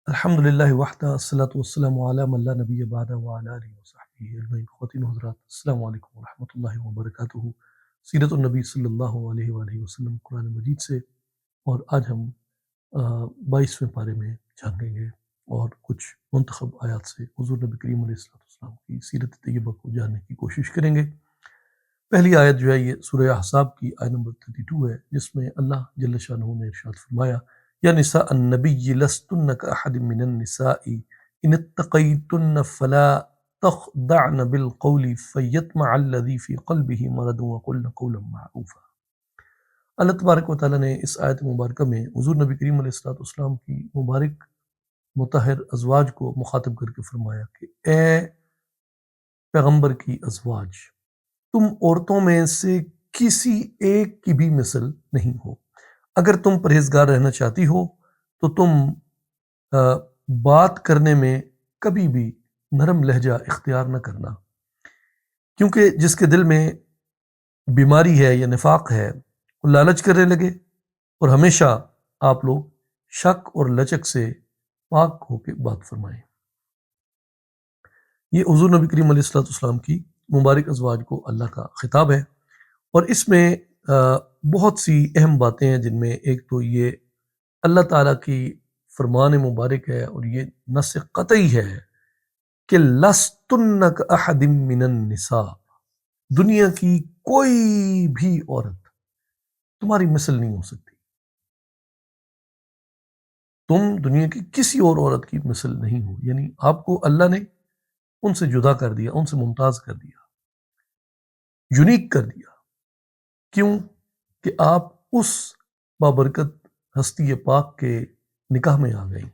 الحمدللہ وحدہ الصلاۃ والسلام علی من لا نبی بعد وعلی آلہ وصحبہ اجمعین۔ خواتین و حضرات، السلام علیکم ورحمۃ اللہ وبرکاتہ۔ سیرت النبی صلی اللہ علیہ وآلہ وسلم قرآن مجید سے، اور آج ہم 22ویں پارے میں جانیں گے اور کچھ منتخب آیات سے حضور نبی کریم علیہ السلام کی سیرت طیبہ کو جاننے کی کوشش کریں گے۔ پہلی آیت جو ہے یہ سورہ احزاب کی آیت نمبر 32 ہے، جس میں اللہ جل شانہ نے ارشاد فرمایا: یا نساء النبی لستن کأحد من النساء ان اتقیتن فلا تخضعن بالقول فیطمع الذی فی قلبہ مرض وقلن قولا معروفا۔ اللہ تبارک و تعالیٰ نے اس آیت مبارکہ میں حضور نبی کریم علیہ السلام کی مبارک مطہر ازواج کو مخاطب کر کے فرمایا کہ اے پیغمبر کی ازواج، تم عورتوں میں سے کسی ایک کی بھی مثل نہیں ہو۔ اگر تم پرہیزگار رہنا چاہتی ہو تو تم بات کرنے میں کبھی بھی نرم لہجہ اختیار نہ کرنا، کیونکہ جس کے دل میں بیماری ہے یا نفاق ہے وہ لالچ کرنے لگے، اور ہمیشہ آپ لوگ شک اور لچک سے پاک ہو کے بات فرمائیں۔ یہ حضور نبی کریم علیہ السلام کی مبارک ازواج کو اللہ کا خطاب ہے، اور اس میں بہت سی اہم باتیں ہیں، جن میں ایک تو یہ اللہ تعالیٰ کی فرمان مبارک ہے، اور یہ نص قطعی ہے کہ لستن کأحد من النساء، دنیا کی کوئی بھی عورت تمہاری مثل نہیں ہو سکتی، تم دنیا کی کسی اور عورت کی مثل نہیں ہو۔ یعنی آپ کو اللہ نے ان سے جدا کر دیا، ان سے ممتاز کر دیا، یونیک کر دیا۔ کیوں؟ کہ آپ اس بابرکت ہستی پاک کے نکاح میں آ گئی،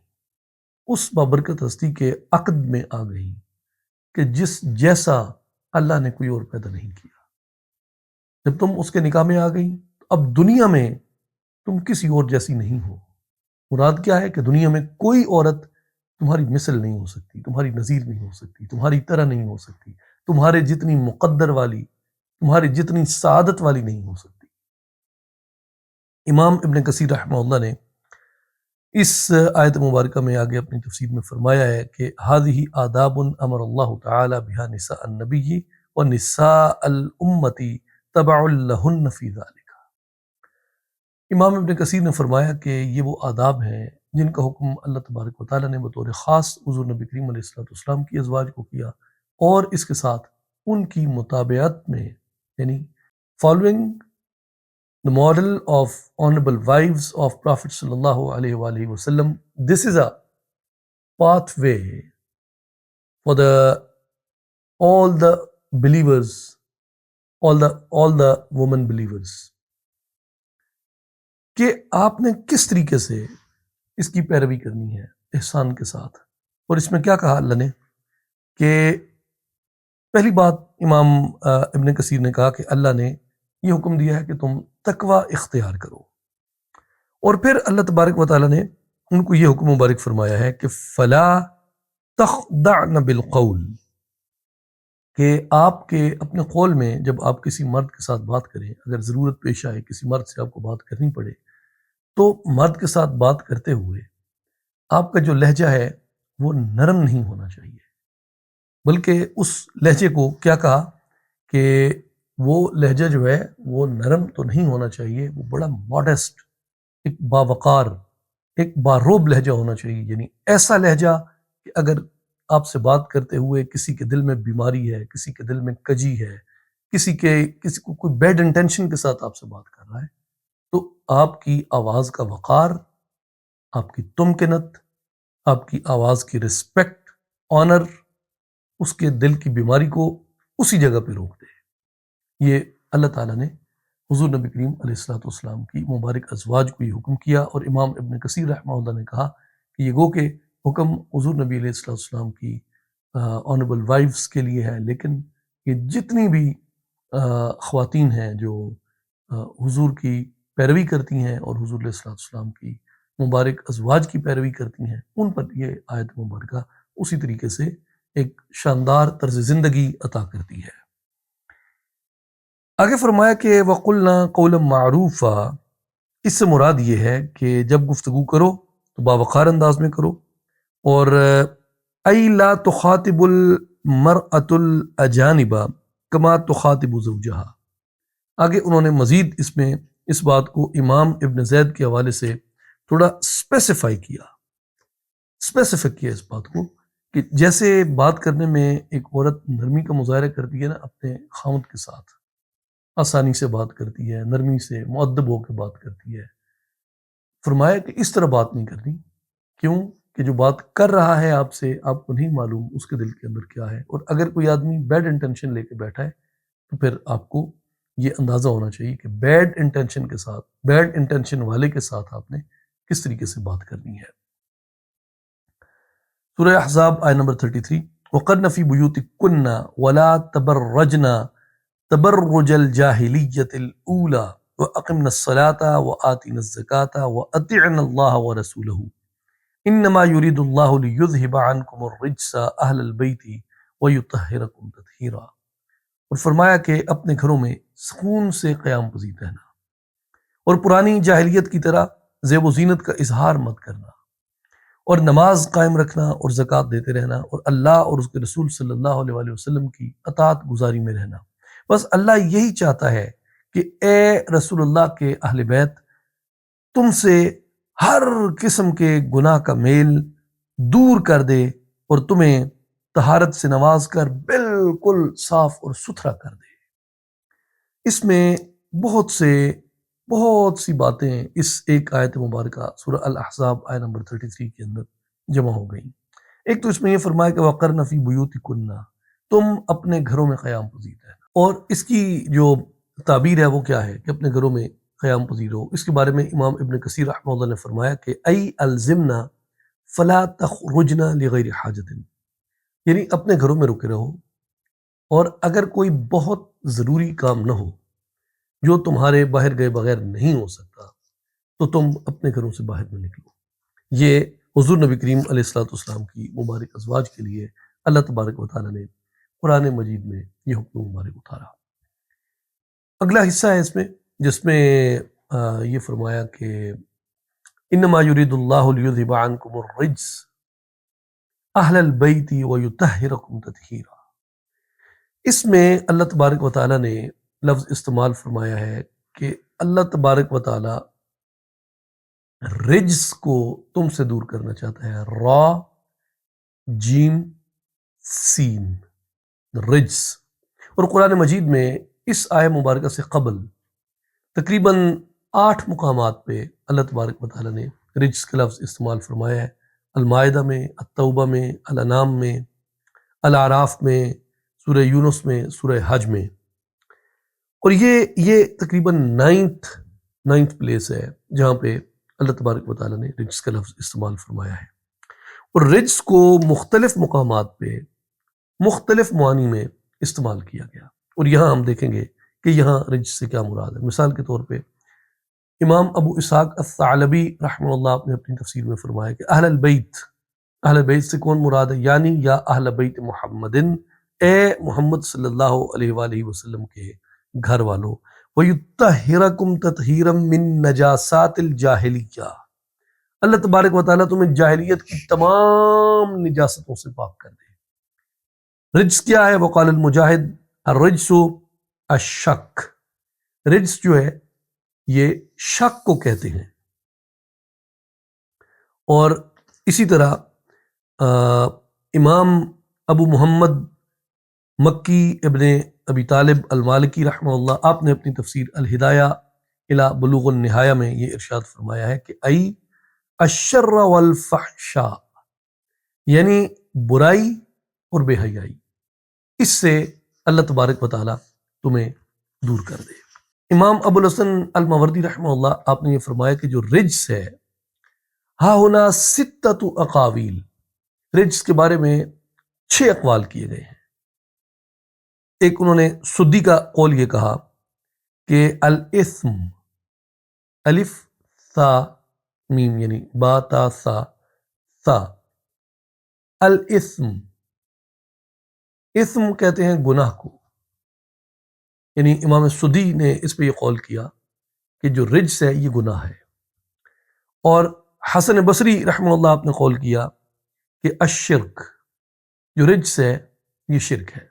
اس بابرکت ہستی کے عقد میں آ گئی کہ جس جیسا اللہ نے کوئی اور پیدا نہیں کیا۔ جب تم اس کے نکاح میں آ گئی، اب دنیا میں تم کسی اور جیسی نہیں ہو۔ مراد کیا ہے کہ دنیا میں کوئی عورت تمہاری مثل نہیں ہو سکتی، تمہاری نظیر نہیں ہو سکتی، تمہاری طرح نہیں ہو سکتی، تمہارے جتنی مقدر والی، تمہاری جتنی سعادت والی نہیں ہو سکتی۔ امام ابن کثیر رحمہ اللہ نے اس آیت مبارکہ میں آگے اپنی تفسیر میں فرمایا ہے کہ هذه آداب امر اللہ تعالی بها نساء النبی ونساء الامت تبع لہن فی ذلک۔ امام ابن کثیر نے فرمایا کہ یہ وہ آداب ہیں جن کا حکم اللہ تبارک و تعالیٰ نے بطور خاص حضور نبی کریم علیہ السلام کی ازواج کو کیا، اور اس کے ساتھ ان کی متابعت میں، یعنی following the model of honorable wives of Prophet sallallahu alaihi wasallam. This is a pathway for all the believers, all the women believers، کہ آپ نے کس طریقے سے اس کی پیروی کرنی ہے احسان کے ساتھ۔ اور اس میں کیا کہا اللہ نے کہ پہلی بات امام ابن کثیر نے کہا کہ اللہ نے یہ حکم دیا ہے کہ تم تقوی اختیار کرو، اور پھر اللہ تبارک و تعالیٰ نے ان کو یہ حکم مبارک فرمایا ہے کہ فلا تخضعن بالقول، کہ آپ کے اپنے قول میں جب آپ کسی مرد کے ساتھ بات کریں، اگر ضرورت پیش آئے کسی مرد سے آپ کو بات کرنی پڑے، تو مرد کے ساتھ بات کرتے ہوئے آپ کا جو لہجہ ہے وہ نرم نہیں ہونا چاہیے، بلکہ اس لہجے کو کیا کہا کہ وہ لہجہ جو ہے وہ نرم تو نہیں ہونا چاہیے، وہ بڑا ماڈسٹ، ایک باوقار، ایک باروب لہجہ ہونا چاہیے۔ یعنی ایسا لہجہ کہ اگر آپ سے بات کرتے ہوئے کسی کے دل میں بیماری ہے، کسی کے دل میں کجی ہے، کسی کو کوئی بیڈ انٹینشن کے ساتھ آپ سے بات کر رہا ہے، تو آپ کی آواز کا وقار، آپ کی تمکنت، آپ کی آواز کی رسپیکٹ، آنر، اس کے دل کی بیماری کو اسی جگہ پہ روک دے۔ یہ اللہ تعالیٰ نے حضور نبی کریم علیہ السلام کی مبارک ازواج کو یہ حکم کیا، اور امام ابن کثیر رحمہ اللہ نے کہا کہ یہ گو کہ حکم حضور نبی علیہ السلام کی آنریبل وائفز کے لیے ہے، لیکن یہ جتنی بھی خواتین ہیں جو حضور کی پیروی کرتی ہیں اور حضور علیہ السلام کی مبارک ازواج کی پیروی کرتی ہیں، ان پر یہ آیت مبارکہ اسی طریقے سے ایک شاندار طرز زندگی عطا کرتی ہے۔ آگے فرمایا کہ وَقُلْنَا قَوْلًا مَعْرُوفًا، اس سے مراد یہ ہے کہ جب گفتگو کرو تو باوقار انداز میں کرو، اور ای لا تخاطب المرأة الاجانب کما تخاطب زوجہا. آگے انہوں نے مزید اس میں اس بات کو امام ابن زید کے حوالے سے تھوڑا اسپیسیفک کیا اس بات کو کہ جیسے بات کرنے میں ایک عورت نرمی کا مظاہرہ کرتی ہے نا اپنے خاوند کے ساتھ، آسانی سے بات کرتی ہے، نرمی سے مؤدب ہو کے بات کرتی ہے، فرمایا کہ اس طرح بات نہیں کرنی. کیوں کہ جو بات کر رہا ہے آپ سے آپ کو نہیں معلوم اس کے دل کے اندر کیا ہے، اور اگر کوئی آدمی بیڈ انٹینشن لے کے بیٹھا ہے تو پھر آپ کو یہ اندازہ ہونا چاہیے کہ بیڈ انٹینشن والے کے ساتھ آپ نے کس طریقے سے بات کرنی ہے. سورہ احزاب آیت نمبر 33 وَقَرْنَ فِي بُيُوتِكُنَّ وَلَا تَبَرَّجْنَ تَبَرُّجَ الْجَاهِلِيَّةِ الْأُولَى وَأَقِمْنَ الصَّلَاةَ وَآتِينَ الزَّكَاةَ وَأَطِعْنَ اللَّهَ وَرَسُولَهُ إِنَّمَا يُرِيدُ اللَّهُ لِيُذْهِبَ عَنْكُمُ الرِّجْسَ أَهْلَ الْبَيْتِ وَيُطَهِّرَكُمْ تَطْهِيرًا. اور فرمایا کہ اپنے گھروں میں سکون سے قیام پذیر رہنا اور پرانی جاہلیت کی طرح زیب و زینت کا اظہار مت کرنا، اور نماز قائم رکھنا اور زکوٰۃ دیتے رہنا، اور اللہ اور اس کے رسول صلی اللہ علیہ وآلہ وسلم کی اطاعت گزاری میں رہنا. بس اللہ یہی چاہتا ہے کہ اے رسول اللہ کے اہل بیت تم سے ہر قسم کے گناہ کا میل دور کر دے اور تمہیں طہارت سے نواز کر بالکل صاف اور ستھرا کر دے. اس میں بہت سی باتیں اس ایک آیت مبارکہ سورہ الاحزاب آیت نمبر 33 کے اندر جمع ہو گئیں. ایک تو اس میں یہ فرمایا کہ وَقَرْنَ فِي بُيُوتِكُنَّ، تم اپنے گھروں میں قیام پذیر رہنا. اور اس کی جو تعبیر ہے وہ کیا ہے کہ اپنے گھروں میں قیام پذیر ہو. اس کے بارے میں امام ابن کثیر رحمہ اللہ نے فرمایا کہ ای الزمنا فلا تخرجنا لغیر حاجت، یعنی اپنے گھروں میں رکے رہو، اور اگر کوئی بہت ضروری کام نہ ہو جو تمہارے باہر گئے بغیر نہیں ہو سکتا تو تم اپنے گھروں سے باہر نہ نکلو. یہ حضور نبی کریم علیہ الصلوۃ والسلام کی مبارک ازواج کے لیے اللہ تبارک و تعالیٰ نے قرآن مجید میں یہ حکم مبارک اتارا. اگلا حصہ ہے اس میں جس میں یہ فرمایا کہ انما یرید اللہ لیذھب عنکم الرجس اہل البیت ویطہرکم تطہیرا. اس میں اللہ تبارک و تعالیٰ نے لفظ استعمال فرمایا ہے کہ اللہ تبارک و تعالیٰ رجس کو تم سے دور کرنا چاہتا ہے. را جیم سین رجس. اور قرآن مجید میں اس آیہ مبارکہ سے قبل تقریباً 8 مقامات پہ اللہ تبارک و تعالیٰ نے رجس کا لفظ استعمال فرمایا ہے. المائدہ میں، التوبہ میں، الانعام میں، الاعراف میں، سورہ یونس میں، سورہ حج میں. اور یہ تقریباً 9th پلیس ہے جہاں پہ اللہ تبارک و تعالیٰ نے رجس کا لفظ استعمال فرمایا ہے. اور رجس کو مختلف مقامات پہ مختلف معانی میں استعمال کیا گیا، اور یہاں ہم دیکھیں گے کہ یہاں رجس سے کیا مراد ہے. مثال کے طور پہ امام ابو اسحاق الثعلبی رحمہ اللہ نے اپنی تفسیر میں فرمایا کہ اہل البیت سے کون مراد ہے؟ یعنی یا اہل بیت محمدن، اے محمد صلی اللہ علیہ وآلہ وسلم کے گھر والوں. وَيُطَّهِّرَكُمْ تَطْهِيرًا مِّن نَجَاسَاتِ الْجَاهِلِيَّةِ، اللہ تبارک و تعالیٰ تمہیں جاہلیت کی تمام نجاستوں سے پاک کر دے. رجس کیا ہے؟ وقال المجاہد الرجس الشک. رجس جو ہے یہ شک کو کہتے ہیں. اور اسی طرح امام ابو محمد مکی ابن ابی طالب المالکی رحمہ اللہ، آپ نے اپنی تفسیر الہدایہ الی بلوغ النہایہ میں یہ ارشاد فرمایا ہے کہ ای الشر والفحشاء، یعنی برائی اور بے حیائی، اس سے اللہ تبارک و تعالیٰ تمہیں دور کر دے. امام ابو الحسن الماوردی رحمہ اللہ، آپ نے یہ فرمایا کہ جو رجس ہے، ہا ہونا 6 اقاویل، رجس کے بارے میں 6 اقوال کیے گئے ہیں. ایک انہوں نے سدی کا قول یہ کہا کہ الاثم، الف ثا میم یعنی با تا سا سا، الاثم، اسم کہتے ہیں گناہ کو. یعنی امام سدی نے اس پہ یہ قول کیا کہ جو رجس ہے یہ گناہ ہے. اور حسن بصری رحمہ اللہ آپ نے قول کیا کہ الشرک جو رجس ہے یہ شرک ہے۔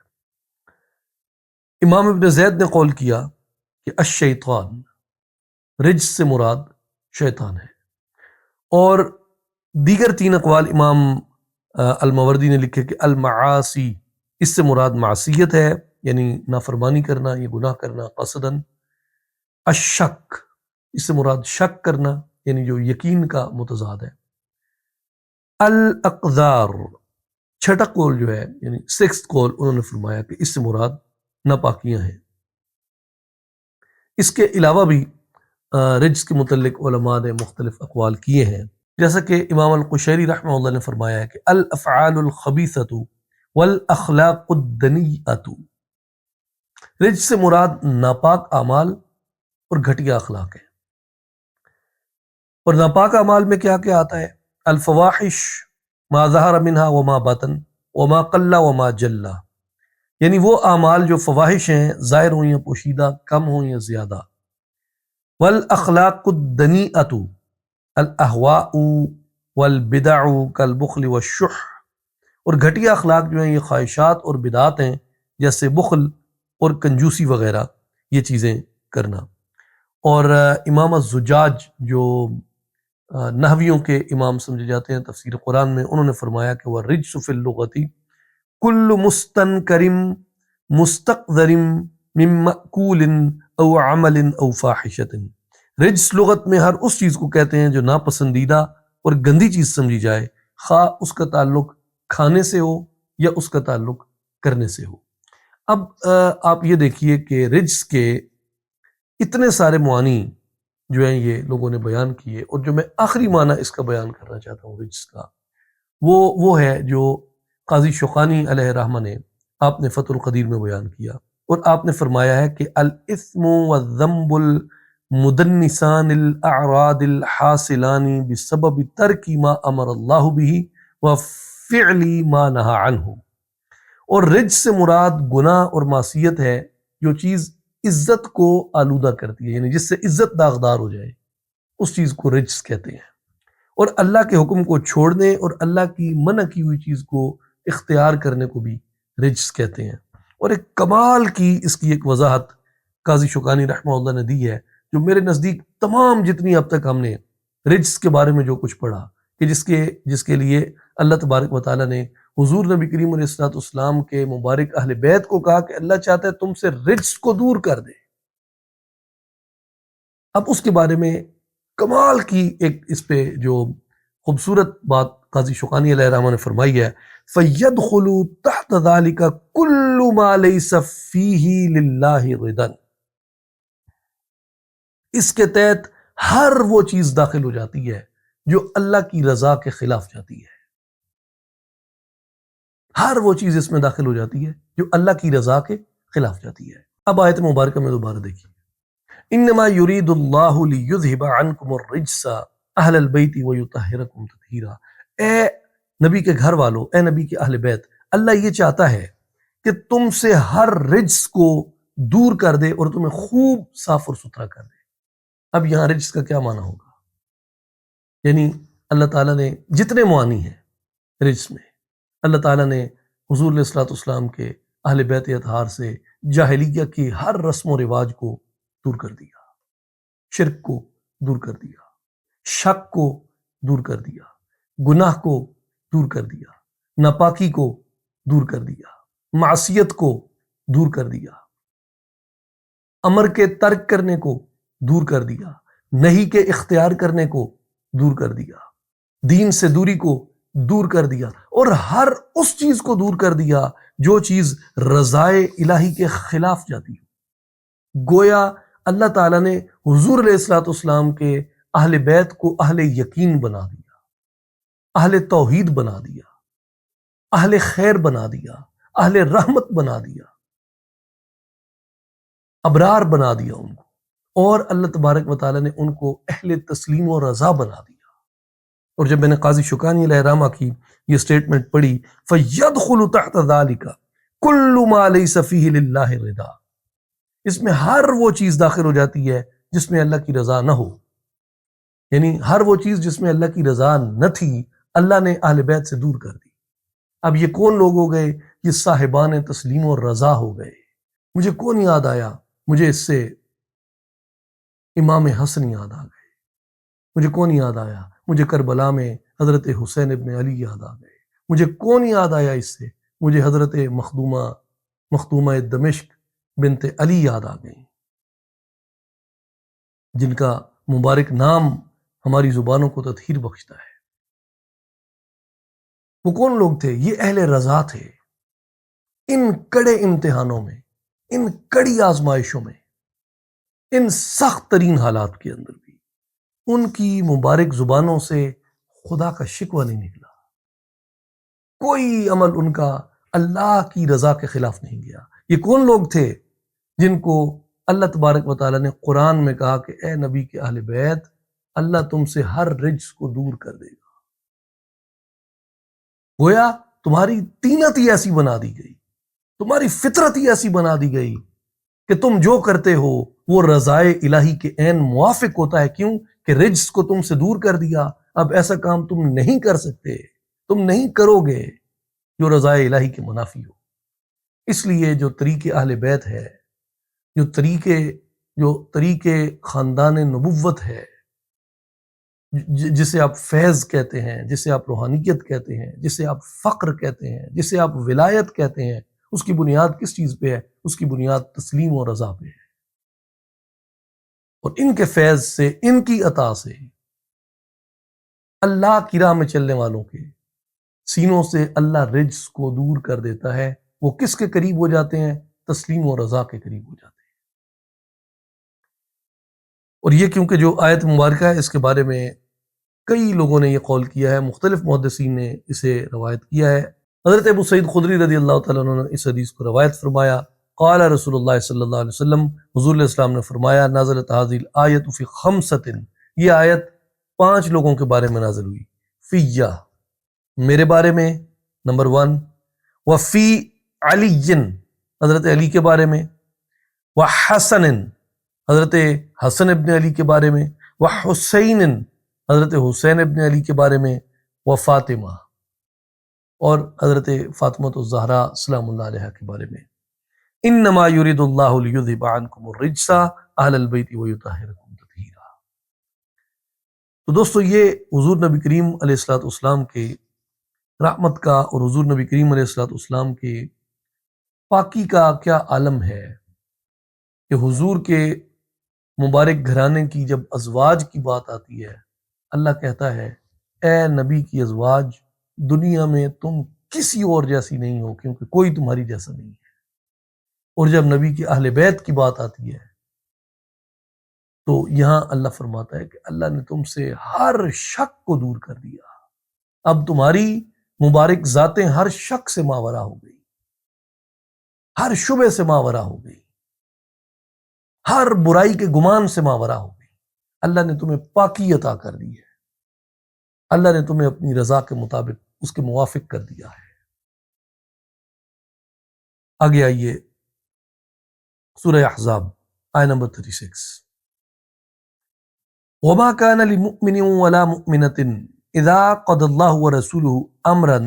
امام ابن زید نے قول کیا کہ الشیطان، رجس سے مراد شیطان ہے، اور دیگر 3 اقوال امام الماوردی نے لکھے کہ المعاصی، اس سے مراد معصیت ہے، یعنی نافرمانی کرنا، یہ گناہ کرنا قصداً۔ الشک، اس سے مراد شک کرنا، یعنی جو یقین کا متضاد ہے۔ الاقذار، چھٹا قول جو ہے یعنی 6th قول، انہوں نے فرمایا کہ اس سے مراد ناپاکیاں ہیں۔ اس کے علاوہ بھی رجس کے متعلق علماء نے مختلف اقوال کیے ہیں، جیسا کہ امام القشیری رحمہ اللہ نے فرمایا ہے کہ الافعال الخبیثۃ والاخلاق الدنیۃ، رجس سے مراد ناپاک اعمال اور گھٹیا اخلاق ہے۔ اور ناپاک اعمال میں کیا کیا آتا ہے؟ الفواحش ما ظہر منها وما بطن وما قل وما جل، یعنی وہ اعمال جو فواحش ہیں، ظاہر ہوں یا پوشیدہ، کم ہوں یا زیادہ۔ والاخلاق الدنیۃ الاہواء والبدع کالبخل والشح، اور گھٹیا اخلاق جو ہیں یہ خواہشات اور بدعات ہیں، جیسے بخل اور کنجوسی وغیرہ، یہ چیزیں کرنا۔ اور امام الزجاج جو نحویوں کے امام سمجھے جاتے ہیں تفسیر قرآن میں، انہوں نے فرمایا کہ وہ رجس فی اللغۃ کل مستنکر مستقذر من مأکول او عمل او فاحشۃ، رجس لغت میں ہر اس چیز کو کہتے ہیں جو ناپسندیدہ اور گندی چیز سمجھی جائے، خواہ اس کا تعلق کھانے سے ہو یا اس کا تعلق کرنے سے ہو۔ اب آپ یہ دیکھیے کہ رجس کے اتنے سارے معانی جو ہیں یہ لوگوں نے بیان کیے، اور جو میں آخری معنی اس کا بیان کرنا چاہتا ہوں رجس کا، وہ ہے جو قاضی شوقانی علیہ الرحمہ نے آپ نے فتح القدیر میں بیان کیا، اور آپ نے فرمایا ہے کہ الاثم والذنب المدنسان الاعراض الحاصلان بسبب ترک ما امر اللہ به وفعل ما نہى عنہ، اور رجس سے مراد گناہ اور معصیت ہے جو چیز عزت کو آلودہ کرتی ہے، یعنی جس سے عزت داغدار ہو جائے، اس چیز کو رجس کہتے ہیں۔ اور اللہ کے حکم کو چھوڑنے اور اللہ کی منع کی ہوئی چیز کو اختیار کرنے کو بھی رجس کہتے ہیں۔ اور ایک کمال کی اس کی ایک وضاحت قاضی شوقانی رحمہ اللہ نے دی ہے، جو میرے نزدیک تمام جتنی اب تک ہم نے رجس کے بارے میں جو کچھ پڑھا، کہ جس کے لیے اللہ تبارک و تعالیٰ نے حضور نبی کریم علیہ الصلوۃ والسلام کے مبارک اہل بیت کو کہا کہ اللہ چاہتا ہے تم سے رجس کو دور کر دے۔ اب اس کے بارے میں کمال کی ایک اس پہ جو خوبصورت بات قاضی شوقانی علیہ الرحمہ نے فرمائی ہے، فَيَدْخُلُ تَحْتَ ذَلِكَ كُلُّ مَا لَيْسَ فِيهِ لِلَّهِ رِضًا، اس کے تحت ہر وہ چیز داخل ہو جاتی ہے جو اللہ کی رضا کے خلاف جاتی ہے، ہر وہ چیز اس میں داخل ہو جاتی ہے جو اللہ کی رضا کے خلاف جاتی ہے۔ اب آیت مبارکہ میں دوبارہ دیکھیے، انما یرید اللہ لیذھب عنکم الرجس اہل البیت ویطہرکم تطہیرا، اے نبی کے گھر والوں، اے نبی کے اہل بیت، اللہ یہ چاہتا ہے کہ تم سے ہر رجس کو دور کر دے اور تمہیں خوب صاف اور ستھرا کر دے۔ اب یہاں رجس کا کیا معنی ہوگا؟ یعنی اللہ تعالیٰ نے جتنے معانی ہیں رجس میں، اللہ تعالیٰ نے حضور علیہ الصلوۃ والسلام کے اہل بیت اطہار سے جاہلیہ کی ہر رسم و رواج کو دور کر دیا، شرک کو دور کر دیا، شک کو دور کر دیا، گناہ کو دور کر دیا، ناپاکی کو دور کر دیا، معصیت کو دور کر دیا، امر کے ترک کرنے کو دور کر دیا، نہیں کے اختیار کرنے کو دور کر دیا، دین سے دوری کو دور کر دیا، اور ہر اس چیز کو دور کر دیا جو چیز رضائے الہی کے خلاف جاتی ہے۔ گویا اللہ تعالیٰ نے حضور علیہ الصلوۃ والسلام کے اہل بیت کو اہل یقین بنا دیا، اہل توحید بنا دیا، اہل خیر بنا دیا، اہل رحمت بنا دیا، ابرار بنا دیا ان کو، اور اللہ تبارک و تعالیٰ نے ان کو اہل تسلیم و رضا بنا دیا۔ اور جب میں نے قاضی شوقانی علیہ الرحمہ کی یہ سٹیٹمنٹ پڑھی، فَيَدْخُلُ تَحْتَ ذَلِكَ كُلُّ مَا لَيْسَ فِيهِ لِلَّهِ رِضًا، اس میں ہر وہ چیز داخل ہو جاتی ہے جس میں اللہ کی رضا نہ ہو، یعنی ہر وہ چیز جس میں اللہ کی رضا نہ تھی، اللہ نے اہل بیت سے دور کر دی۔ اب یہ کون لوگ ہو گئے؟ یہ صاحبان تسلیم و رضا ہو گئے۔ مجھے کون یاد آیا؟ مجھے اس سے امام حسن یاد آ گئے۔ مجھے کون یاد آیا؟ مجھے کربلا میں حضرت حسین ابن علی یاد آ گئے۔ مجھے کون یاد آیا اس سے؟ مجھے حضرت مخدومہ دمشق بنت علی یاد آ گئی، جن کا مبارک نام ہماری زبانوں کو تطہیر بخشتا ہے۔ وہ کون لوگ تھے؟ یہ اہل رضا تھے۔ ان کڑے امتحانوں میں، ان کڑی آزمائشوں میں، ان سخت ترین حالات کے اندر بھی ان کی مبارک زبانوں سے خدا کا شکوہ نہیں نکلا۔ کوئی عمل ان کا اللہ کی رضا کے خلاف نہیں گیا۔ یہ کون لوگ تھے جن کو اللہ تبارک و تعالیٰ نے قرآن میں کہا کہ اے نبی کے اہل بیت، اللہ تم سے ہر رجس کو دور کر دے گا۔ گویا تمہاری طینت ہی ایسی بنا دی گئی، تمہاری فطرت ہی ایسی بنا دی گئی کہ تم جو کرتے ہو وہ رضائے الہی کے عین موافق ہوتا ہے۔ کیوں کہ رجس کو تم سے دور کر دیا، اب ایسا کام تم نہیں کر سکتے، تم نہیں کرو گے جو رضائے الہی کے منافی ہو۔ اس لیے جو طریقے اہل بیت ہے، جو طریقے خاندان نبوت ہے، جسے آپ فیض کہتے ہیں، جسے آپ روحانیت کہتے ہیں، جسے آپ فقر کہتے ہیں، جسے آپ ولایت کہتے ہیں، اس کی بنیاد کس چیز پہ ہے؟ اس کی بنیاد تسلیم و رضا پہ ہے۔ اور ان کے فیض سے، ان کی عطا سے، اللہ کی راہ میں چلنے والوں کے سینوں سے اللہ رجس کو دور کر دیتا ہے۔ وہ کس کے قریب ہو جاتے ہیں؟ تسلیم و رضا کے قریب ہو جاتے ہیں۔ اور یہ کیونکہ جو آیت مبارکہ ہے اس کے بارے میں کئی لوگوں نے یہ قول کیا ہے، مختلف محدثین نے اسے روایت کیا ہے۔ حضرت ابو سعید خدری رضی اللہ تعالیٰ عنہ نے اس حدیث کو روایت فرمایا، قال رسول اللہ صلی اللہ علیہ وسلم، حضور علیہ السلام نے فرمایا، نازلت هذه الآیۃ فی خمسۃ، یہ آیت 5 لوگوں کے بارے میں نازل ہوئی۔ فیہ، میرے بارے میں، نمبر 1، وفی علی، حضرت علی کے بارے میں، وحسن، حضرت حسن ابن علی کے بارے میں، وحسین، حضرت حسین ابن علی کے بارے میں، وفاطمہ، اور حضرت فاطمہ الزہرا سلام اللہ علیہا کے بارے میں۔ انما یرید اللہ لیذھب عنکم الرجس اہل البیت ویطہرکم تطہیرا۔ تو دوستو، یہ حضور نبی کریم علیہ الصلوۃ والسلام کے رحمت کا اور حضور نبی کریم علیہ الصلوۃ والسلام کے پاکی کا کیا عالم ہے کہ حضور کے مبارک گھرانے کی جب ازواج کی بات آتی ہے، اللہ کہتا ہے اے نبی کی ازواج، دنیا میں تم کسی اور جیسی نہیں ہو، کیونکہ کوئی تمہاری جیسا نہیں ہے۔ اور جب نبی کی اہل بیت کی بات آتی ہے تو یہاں اللہ فرماتا ہے کہ اللہ نے تم سے ہر شک کو دور کر دیا، اب تمہاری مبارک ذاتیں ہر شک سے ماورا ہو گئی، ہر شبہ سے ماورا ہو گئی، ہر برائی کے گمان سے ماورا ہو گئی۔ اللہ نے تمہیں پاکی عطا کر دی ہے، اللہ نے تمہیں اپنی رضا کے مطابق اس کے موافق کر دیا ہے۔ آگے آئیے سورہ احزاب آیہ نمبر 36۔ وما كان لمؤمن ولا مؤمنة اذا قضى الله ورسوله امرا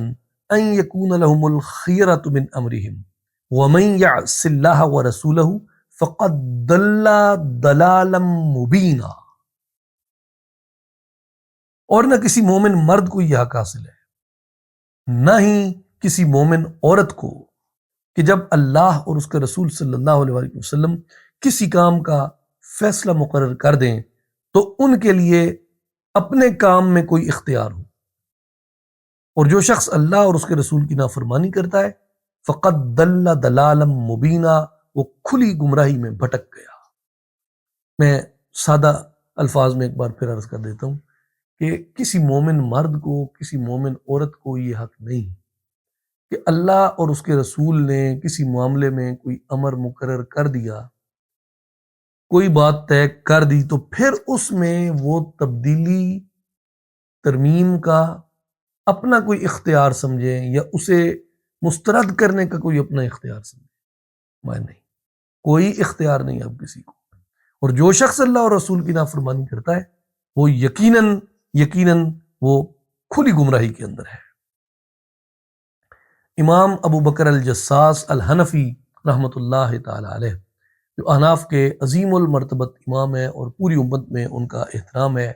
ان يكون لهم الخيرة من امرهم ومن يعص الله ورسوله فقد ضل ضلالا مبینا۔ اور نہ کسی مومن مرد کو یہ حق حاصل ہے، نہ ہی کسی مومن عورت کو، کہ جب اللہ اور اس کے رسول صلی اللہ علیہ وآلہ وسلم کسی کام کا فیصلہ مقرر کر دیں تو ان کے لیے اپنے کام میں کوئی اختیار ہو، اور جو شخص اللہ اور اس کے رسول کی نافرمانی کرتا ہے فقد ضل ضلالا مبینا، وہ کھلی گمراہی میں بھٹک گیا۔ میں سادہ الفاظ میں ایک بار پھر عرض کر دیتا ہوں کہ کسی مومن مرد کو، کسی مومن عورت کو یہ حق نہیں کہ اللہ اور اس کے رسول نے کسی معاملے میں کوئی امر مقرر کر دیا، کوئی بات طے کر دی، تو پھر اس میں وہ تبدیلی ترمیم کا اپنا کوئی اختیار سمجھیں یا اسے مسترد کرنے کا کوئی اپنا اختیار سمجھیں۔ میں نہیں، کوئی اختیار نہیں اب کسی کو۔ اور جو شخص اللہ اور رسول کی نافرمانی کرتا ہے وہ یقیناً وہ کھلی گمراہی کے اندر ہے۔ امام ابو بکر الجساس الحنفی رحمۃ اللہ تعالی علیہ، جو احناف کے عظیم المرتبت امام ہے اور پوری امت میں ان کا احترام ہے،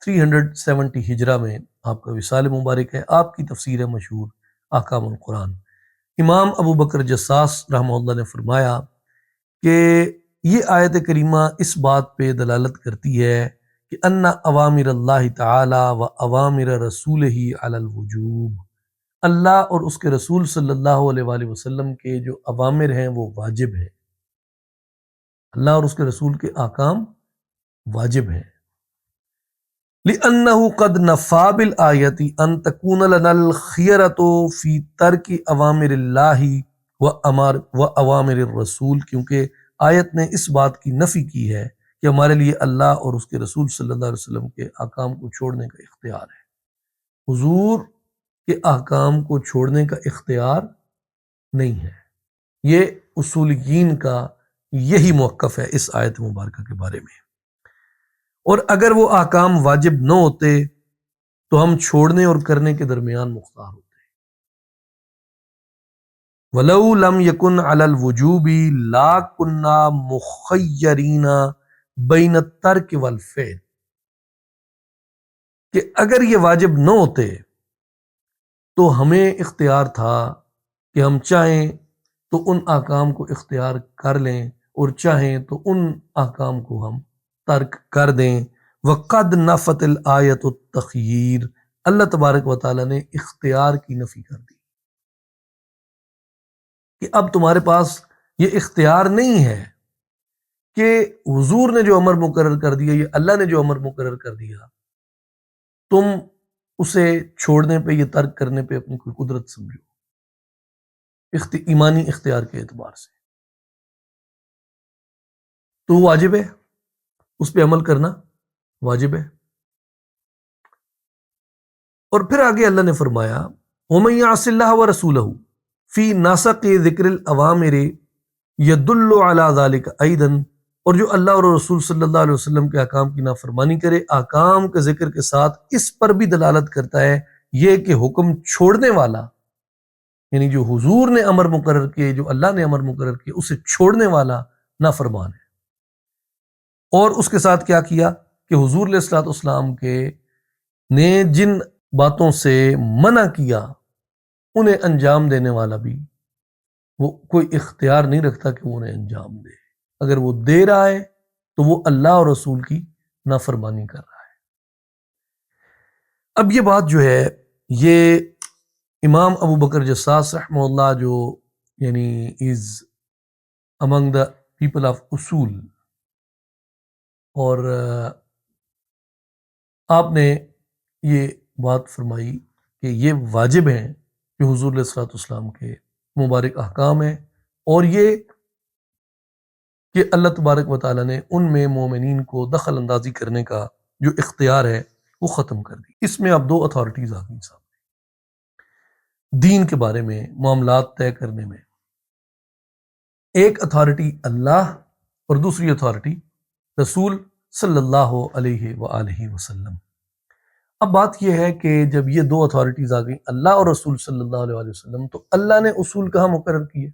370 ہجرہ میں آپ کا وصال مبارک ہے، آپ کی تفسیر ہے مشہور احکام القرآن۔ امام ابو بکر جساس رحمہ اللہ نے فرمایا کہ یہ آیت کریمہ اس بات پہ دلالت کرتی ہے کہ ان اوامر اللہ تعالی و اوامر رسولہ علی الوجوب، اللہ اور اس کے رسول صلی اللہ علیہ وآلہ وسلم کے جو اوامر ہیں وہ واجب ہیں، اللہ اور اس کے رسول کے احکام واجب ہیں۔ لأنه قد نفى بالآية أن تكون لنا الخيرة في ترك أوامر الله وأوامر الرسول، کیونکہ آیت نے اس بات کی نفی کی ہے کہ ہمارے لیے اللہ اور اس کے رسول صلی اللہ علیہ وسلم کے احکام کو چھوڑنے کا اختیار ہے۔ حضور کے احکام کو چھوڑنے کا اختیار نہیں ہے۔ یہ اصولیین کا یہی موقف ہے اس آیت مبارکہ کے بارے میں، اور اگر وہ احکام واجب نہ ہوتے تو ہم چھوڑنے اور کرنے کے درمیان مختار ہوتے۔ وَلَوْ لَمْ يَكُنْ عَلَى الْوُجُوبِ لَا كُنَّا مُخَيَّرِينَ بَيْنَ التَّرْكِ وَالْفِعْلِ، کہ اگر یہ واجب نہ ہوتے تو ہمیں اختیار تھا کہ ہم چاہیں تو ان احکام کو اختیار کر لیں اور چاہیں تو ان احکام کو ہم ترک کر دیں۔ وقد نفت الآیت التخییر، اللہ تبارک و تعالیٰ نے اختیار کی نفی کر دی کہ اب تمہارے پاس یہ اختیار نہیں ہے کہ حضور نے جو امر مقرر کر دیا، یہ اللہ نے جو امر مقرر کر دیا، تم اسے چھوڑنے پہ یا ترک کرنے پہ اپنی کوئی قدرت سمجھو، ایمانی اختیار کے اعتبار سے تو واجب ہے، اس پہ عمل کرنا واجب ہے۔ اور پھر آگے اللہ نے فرمایا وَمَن يَعْصِ اللَّهَ وَرَسُولَهُ فِي نَسَقِ ذِكْرِ الْأَوَامِرِ يَدُلُّ عَلَى ذَلِكَ أَيْضًا، اور جو اللہ اور رسول صلی اللہ علیہ وسلم کے احکام کی نافرمانی کرے، احکام کے ذکر کے ساتھ اس پر بھی دلالت کرتا ہے یہ کہ حکم چھوڑنے والا، یعنی جو حضور نے امر مقرر کیے، جو اللہ نے امر مقرر کیے، اسے چھوڑنے والا نافرمان ہے۔ اور اس کے ساتھ کیا کیا کہ حضور علیہ الصلوۃ والسلام کے نے جن باتوں سے منع کیا انہیں انجام دینے والا بھی وہ کوئی اختیار نہیں رکھتا کہ وہ انہیں انجام دے، اگر وہ دے رہا ہے تو وہ اللہ اور رسول کی نافرمانی کر رہا ہے۔ اب یہ بات جو ہے یہ امام ابو بکر جساس رحمہ اللہ، جو یعنی از among the people of اصول، اور آپ نے یہ بات فرمائی کہ یہ واجب ہیں کہ حضور علیہ الصلوۃ والسلام کے مبارک احکام ہیں، اور یہ کہ اللہ تبارک و تعالیٰ نے ان میں مومنین کو دخل اندازی کرنے کا جو اختیار ہے وہ ختم کر دی۔ اس میں اب دو اتھارٹیز آ گئی سامنے دین کے بارے میں، معاملات طے کرنے میں، ایک اتھارٹی اللہ اور دوسری اتھارٹی رسول صلی اللہ علیہ وآلہ وسلم۔ اب بات یہ ہے کہ جب یہ دو اتھارٹیز آ گئیں، اللہ اور رسول صلی اللہ علیہ وآلہ وسلم، تو اللہ نے اصول کہاں مقرر کیے؟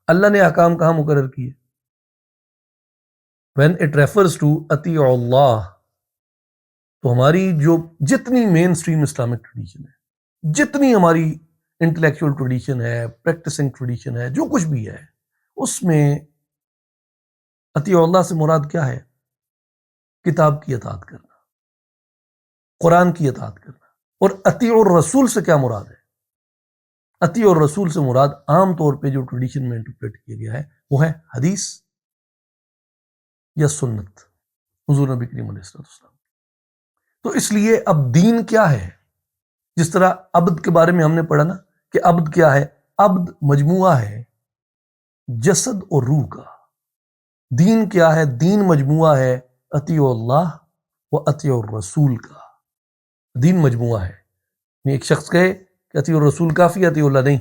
اللہ نے احکام کہاں مقرر کیے؟ when it refers to اطیعوا اللہ، تو ہماری جو جتنی مین اسٹریم اسلامک ٹریڈیشن ہے، جتنی ہماری انٹلیکچوئل ٹریڈیشن ہے، پریکٹسنگ ٹریڈیشن ہے، جو کچھ بھی ہے، اس میں اطیعوا اللہ سے مراد کیا ہے؟ کتاب کی اطاعت کرنا، قرآن کی اطاعت کرنا۔ اور اطیعوا الرسول سے کیا مراد ہے؟ اطیعوا الرسول سے مراد عام طور پہ جو ٹریڈیشن میں انٹرپریٹ کیا گیا ہے وہ ہے حدیث یا سنت حضور نبی کریم علیہ السلام۔ تو اس لیے اب دین کیا ہے؟ جس طرح عبد کے بارے میں ہم نے پڑھا نا کہ عبد کیا ہے؟ عبد مجموعہ ہے جسد اور روح کا۔ دین کیا ہے؟ دین مجموعہ ہے اطیعوا اللہ و اطیعوا الرسول کا۔ دین مجموعہ ہے، ایک شخص کہے کہ اطیعوا الرسول کافی، اطیعوا اللہ نہیں،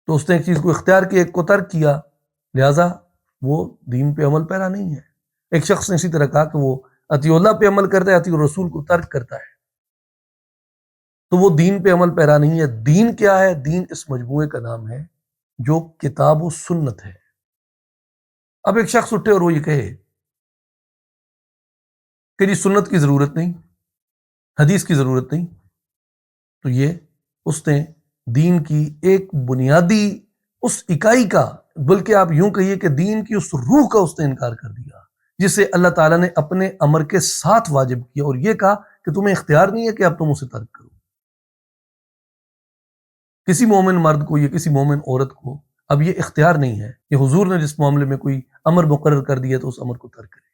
تو اس نے ایک چیز کو اختیار کیا، ایک کو ترک کیا، لہذا وہ دین پہ عمل پیرا نہیں ہے۔ ایک شخص نے اسی طرح کہا کہ وہ اطیعوا اللہ پہ عمل کرتا ہے، اطیعوا الرسول کو ترک کرتا ہے، تو وہ دین پہ عمل پیرا نہیں ہے۔ دین کیا ہے؟ دین اس مجموعے کا نام ہے جو کتاب و سنت ہے۔ اب ایک شخص اٹھے اور وہ یہ کہے کہ جی سنت کی ضرورت نہیں، حدیث کی ضرورت نہیں، تو یہ اس نے دین کی ایک بنیادی اس اکائی کا، بلکہ آپ یوں کہیے کہ دین کی اس روح کا اس نے انکار کر دیا جسے اللہ تعالیٰ نے اپنے امر کے ساتھ واجب کیا، اور یہ کہا کہ تمہیں اختیار نہیں ہے کہ اب تم اسے ترک کرو۔ کسی مومن مرد کو یا کسی مومن عورت کو اب یہ اختیار نہیں ہے کہ حضور نے جس معاملے میں کوئی امر مقرر کر دیا تو اس امر کو ترک کرے۔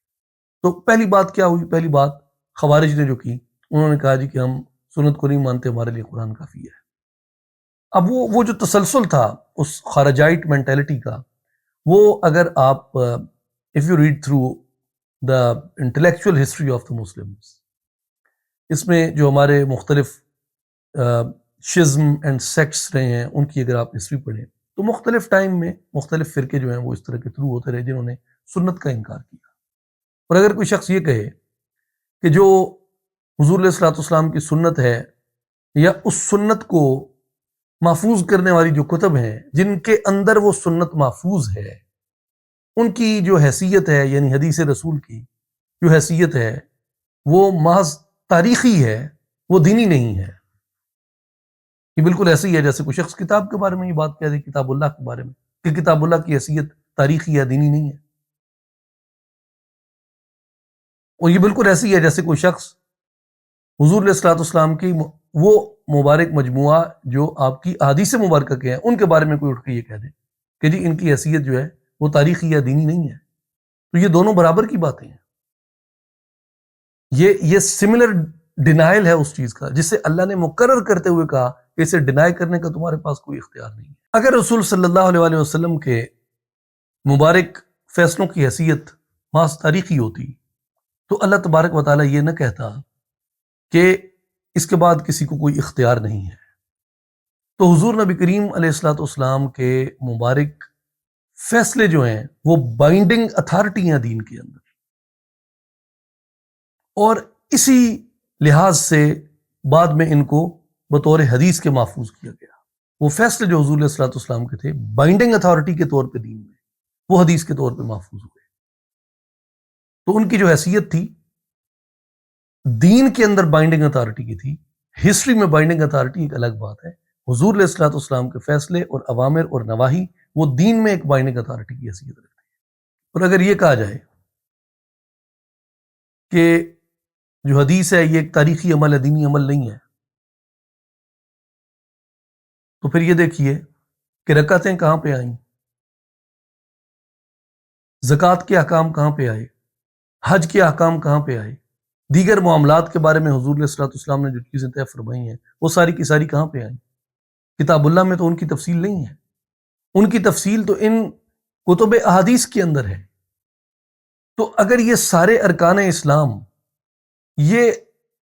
تو پہلی بات کیا ہوئی؟ پہلی بات خوارج نے جو کی، انہوں نے کہا جی کہ ہم سنت کو نہیں مانتے، ہمارے لیے قرآن کافی ہے۔ اب وہ جو تسلسل تھا اس خارجائٹ مینٹیلٹی کا، وہ اگر آپ if you read through the intellectual history of the Muslims, اس میں جو ہمارے مختلف شزم اینڈ سیکٹس رہے ہیں ان کی اگر آپ ہسٹری پڑھیں تو مختلف ٹائم میں مختلف فرقے جو ہیں وہ اس طرح کے تھرو ہوتے رہے جنہوں نے سنت کا انکار کیا۔ اور اگر کوئی شخص یہ کہے کہ جو حضور علیہ الصلوۃ والسلام کی سنت ہے یا اس سنت کو محفوظ کرنے والی جو کتب ہیں جن کے اندر وہ سنت محفوظ ہے، ان کی جو حیثیت ہے، یعنی حدیث رسول کی جو حیثیت ہے وہ محض تاریخی ہے، وہ دینی نہیں ہے۔ یہ بالکل ایسے ہی ہے جیسے کوئی شخص کتاب کے بارے میں یہ بات کہہ دے، کتاب اللہ کے بارے میں، کہ کتاب اللہ کی حیثیت تاریخی یا دینی نہیں ہے۔ اور یہ بالکل ایسے ہی ہے جیسے کوئی شخص حضور علیہ الصلوۃ والسلام کی وہ مبارک مجموعہ جو آپ کی احادیث مبارکہ کے ہیں ان کے بارے میں کوئی اٹھ کے یہ کہہ دے کہ جی ان کی حیثیت جو ہے وہ تاریخی یا دینی نہیں ہے، تو یہ دونوں برابر کی باتیں ہیں۔ یہ سملر ڈینائل ہے اس چیز کا جسے اللہ نے مقرر کرتے ہوئے کہا کہ اسے ڈینائی کرنے کا تمہارے پاس کوئی اختیار نہیں ہے۔ اگر رسول صلی اللہ علیہ وسلم کے مبارک فیصلوں کی حیثیت محض تاریخی ہوتی تو اللہ تبارک و تعالیٰ یہ نہ کہتا کہ اس کے بعد کسی کو کوئی اختیار نہیں ہے۔ تو حضور نبی کریم علیہ الصلوۃ والسلام کے مبارک فیصلے جو ہیں وہ بائنڈنگ اتھارٹی ہیں دین کے اندر، اور اسی لحاظ سے بعد میں ان کو بطور حدیث کے محفوظ کیا گیا۔ وہ فیصلے جو حضور علیہ الصلوۃ والسلام کے تھے بائنڈنگ اتھارٹی کے طور پہ دین میں، وہ حدیث کے طور پہ محفوظ ہوئے۔ تو ان کی جو حیثیت تھی دین کے اندر بائنڈنگ اتھارٹی کی تھی، ہسٹری میں بائنڈنگ اتھارٹی ایک الگ بات ہے۔ حضور علیہ الصلوۃ والسلام کے فیصلے اور اوامر اور نواہی وہ دین میں ایک بائنڈنگ اتھارٹی کی حیثیت رکھتے ہیں۔ اور اگر یہ کہا جائے کہ جو حدیث ہے یہ ایک تاریخی عمل ہے، دینی عمل نہیں ہے، تو پھر یہ دیکھیے کہ رکعتیں کہاں پہ آئیں، زکوٰۃ کے احکام کہاں پہ آئے، حج کے احکام کہاں پہ آئے، دیگر معاملات کے بارے میں حضور علیہ الصلوۃ والسلام نے جو چیزیں طے فرمائی ہیں وہ ساری کی ساری کہاں پہ آئیں؟ کتاب اللہ میں تو ان کی تفصیل نہیں ہے، ان کی تفصیل تو ان کتب احادیث کے اندر ہے۔ تو اگر یہ سارے ارکان اسلام یہ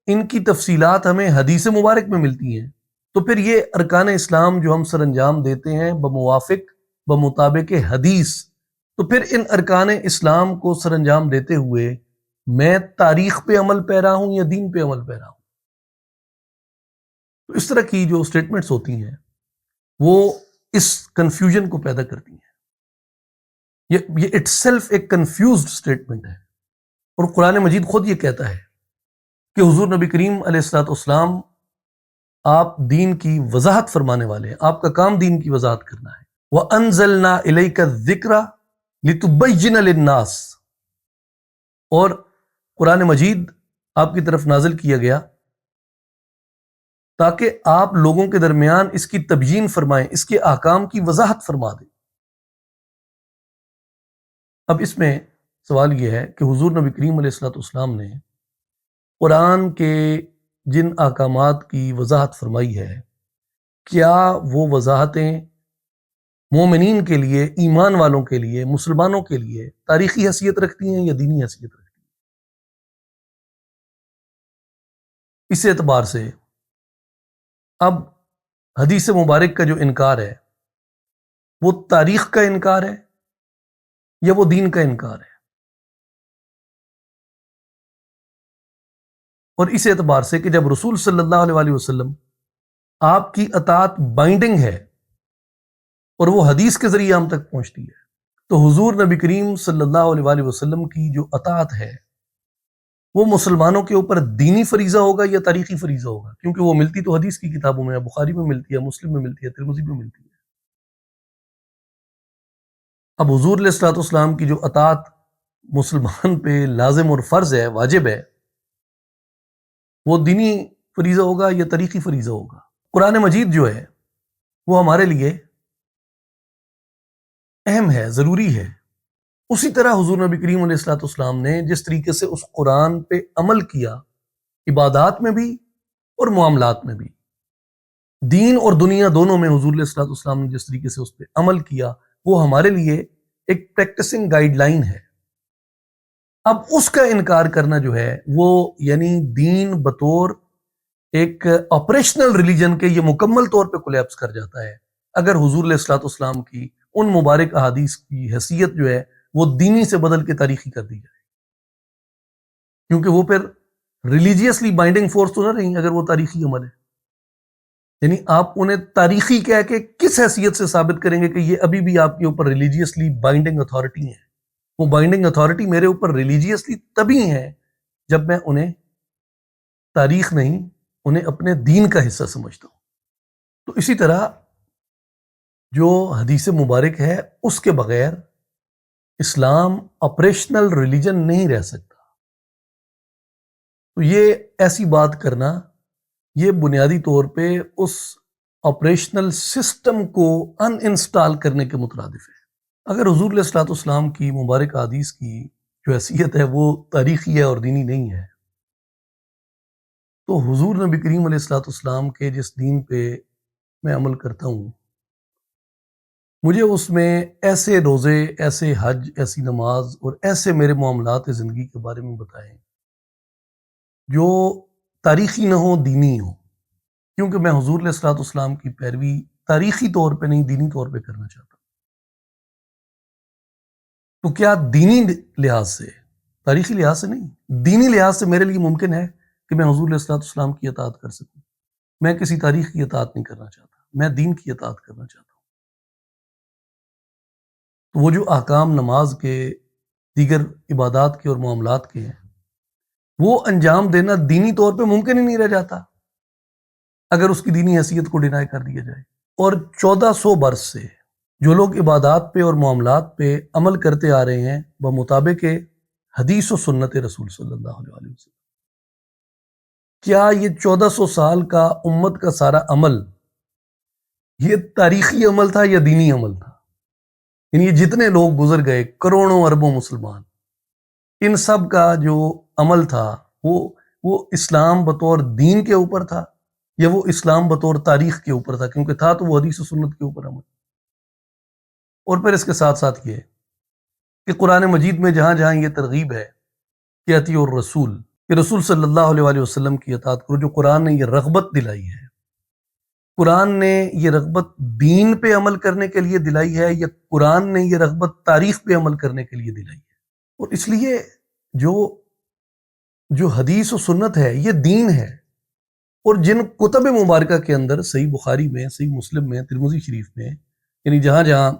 ان کی تفصیلات ہمیں حدیث مبارک میں ملتی ہیں، تو پھر یہ ارکان اسلام جو ہم سر انجام دیتے ہیں بموافق بمطابق حدیث، تو پھر ان ارکان اسلام کو سر انجام دیتے ہوئے میں تاریخ پہ عمل پیرا ہوں یا دین پہ عمل پیرا ہوں؟ تو اس طرح کی جو سٹیٹمنٹس ہوتی ہیں وہ اس کنفیوژن کو پیدا کرتی ہیں۔ یہ اٹ سیلف ایک کنفیوزڈ سٹیٹمنٹ ہے، اور قرآن مجید خود یہ کہتا ہے کہ حضور نبی کریم علیہ الصلوۃ والسلام آپ دین کی وضاحت فرمانے والے ہیں، آپ کا کام دین کی وضاحت کرنا ہے۔ وَأَنزَلْنَا إِلَيْكَ الذِّكْرَ لِتُبَيِّنَ لِلنَّاسِ، اور قرآن مجید آپ کی طرف نازل کیا گیا تاکہ آپ لوگوں کے درمیان اس کی تبیین فرمائیں، اس کے احکام کی وضاحت فرما دیں۔ اب اس میں سوال یہ ہے کہ حضور نبی کریم علیہ الصلوۃ والسلام نے قرآن کے جن احکامات کی وضاحت فرمائی ہے، کیا وہ وضاحتیں مومنین کے لیے، ایمان والوں کے لیے، مسلمانوں کے لیے تاریخی حیثیت رکھتی ہیں یا دینی حیثیت رکھتی ہیں؟ اس اعتبار سے اب حدیث مبارک کا جو انکار ہے وہ تاریخ کا انکار ہے یا وہ دین کا انکار ہے؟ اور اس اعتبار سے کہ جب رسول صلی اللہ علیہ وسلم آپ کی اطاعت بائنڈنگ ہے اور وہ حدیث کے ذریعے ہم تک پہنچتی ہے، تو حضور نبی کریم صلی اللہ علیہ وآلہ وسلم کی جو اطاعت ہے وہ مسلمانوں کے اوپر دینی فریضہ ہوگا یا تاریخی فریضہ ہوگا؟ کیونکہ وہ ملتی تو حدیث کی کتابوں میں ہے، بخاری میں ملتی ہے، مسلم میں ملتی ہے، ترمذی میں ملتی ہے۔ اب حضور علیہ الصلوۃ والسلام کی جو اطاعت مسلمان پہ لازم اور فرض ہے، واجب ہے، وہ دینی فریضہ ہوگا یا تاریخی فریضہ ہوگا؟ قرآن مجید جو ہے وہ ہمارے لیے اہم ہے، ضروری ہے۔ اسی طرح حضور نبی کریم علیہ الصلوۃ والسلام نے جس طریقے سے اس قرآن پہ عمل کیا، عبادات میں بھی اور معاملات میں بھی، دین اور دنیا دونوں میں حضور علیہ الصلوۃ والسلام نے جس طریقے سے اس پہ عمل کیا، وہ ہمارے لیے ایک پریکٹسنگ گائیڈ لائن ہے۔ اب اس کا انکار کرنا جو ہے وہ یعنی دین بطور ایک آپریشنل ریلیجن کے یہ مکمل طور پہ کولیپس کر جاتا ہے اگر حضور علیہ الصلوۃ والسلام کی ان مبارک احادیث کی حیثیت جو ہے وہ دینی سے بدل کے تاریخی کر دی جائے، کیونکہ وہ پھر ریلیجیسلی بائنڈنگ فورس تو نہ رہیں اگر وہ تاریخی عمل ہے۔ یعنی آپ انہیں تاریخی کہہ کے کس حیثیت سے ثابت کریں گے کہ یہ ابھی بھی آپ کے اوپر ریلیجیسلی بائنڈنگ اتھارٹی ہے؟ وہ بائنڈنگ اتھارٹی میرے اوپر ریلیجیسلی تبھی ہے جب میں انہیں تاریخ نہیں، انہیں اپنے دین کا حصہ سمجھتا ہوں۔ تو اسی طرح جو حدیث مبارک ہے اس کے بغیر اسلام آپریشنل ریلیجن نہیں رہ سکتا۔ تو یہ ایسی بات کرنا یہ بنیادی طور پہ اس آپریشنل سسٹم کو ان انسٹال کرنے کے مترادف ہے۔ اگر حضور علیہ الصلوۃ والسلام کی مبارک حدیث کی جو حیثیت ہے وہ تاریخی ہے اور دینی نہیں ہے، تو حضور نبی کریم علیہ الصلوۃ والسلام کے جس دین پہ میں عمل کرتا ہوں، مجھے اس میں ایسے روزے، ایسے حج، ایسی نماز اور ایسے میرے معاملات زندگی کے بارے میں بتائیں جو تاریخی نہ ہو، دینی ہو، کیونکہ میں حضور علیہ الصلوۃ والسلام کی پیروی تاریخی طور پہ نہیں، دینی طور پہ کرنا چاہتا ہوں۔ تو کیا دینی لحاظ سے، تاریخی لحاظ سے نہیں، دینی لحاظ سے میرے لیے ممکن ہے کہ میں حضور علیہ الصلوۃ والسلام کی اطاعت کر سکوں؟ میں کسی تاریخ کی اطاعت نہیں کرنا چاہتا، میں دین کی اطاعت کرنا چاہتا ہوں۔ تو وہ جو احکام نماز کے، دیگر عبادات کے اور معاملات کے ہیں، وہ انجام دینا دینی طور پہ ممکن ہی نہیں رہ جاتا اگر اس کی دینی حیثیت کو ڈینائی کر دیا جائے۔ اور 1400 برس سے جو لوگ عبادات پہ اور معاملات پہ عمل کرتے آ رہے ہیں بمطابق حدیث و سنت رسول صلی اللہ علیہ وسلم، کیا یہ 1400 سال کا امت کا سارا عمل یہ تاریخی عمل تھا یا دینی عمل تھا؟ یعنی یہ جتنے لوگ گزر گئے، کروڑوں اربوں مسلمان، ان سب کا جو عمل تھا وہ اسلام بطور دین کے اوپر تھا یا وہ اسلام بطور تاریخ کے اوپر تھا؟ کیونکہ تھا تو وہ حدیث و سنت کے اوپر عمل۔ اور پھر اس کے ساتھ ساتھ یہ کہ قرآن مجید میں جہاں جہاں یہ ترغیب ہے کہ اطیعوا الرسول، کہ رسول صلی اللہ علیہ وآلہ وسلم کی اطاعت کرو، جو قرآن نے یہ رغبت دلائی ہے، قرآن نے یہ رغبت دین پہ عمل کرنے کے لیے دلائی ہے یا قرآن نے یہ رغبت تاریخ پہ عمل کرنے کے لیے دلائی ہے؟ اور اس لیے جو حدیث و سنت ہے یہ دین ہے، اور جن کتب مبارکہ کے اندر صحیح بخاری میں، صحیح مسلم میں، ترمذی شریف میں، یعنی جہاں جہاں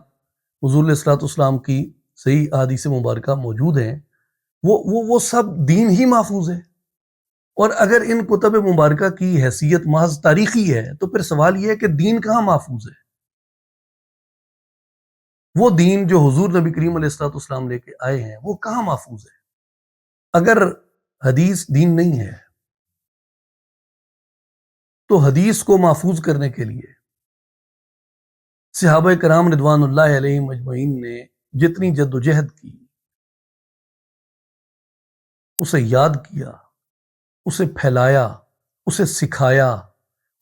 حضور علیہ الصلوۃ والسلام کی صحیح احادیث مبارکہ موجود ہیں وہ سب دین ہی محفوظ ہے۔ اور اگر ان کتب مبارکہ کی حیثیت محض تاریخی ہے تو پھر سوال یہ ہے کہ دین کہاں محفوظ ہے؟ وہ دین جو حضور نبی کریم علیہ الصلوۃ والسلام لے کے آئے ہیں وہ کہاں محفوظ ہے؟ اگر حدیث دین نہیں ہے تو حدیث کو محفوظ کرنے کے لیے صحابہ کرام رضوان اللہ علیہم اجمعین نے جتنی جد و جہد کی، اسے یاد کیا، اسے پھیلایا، اسے سکھایا،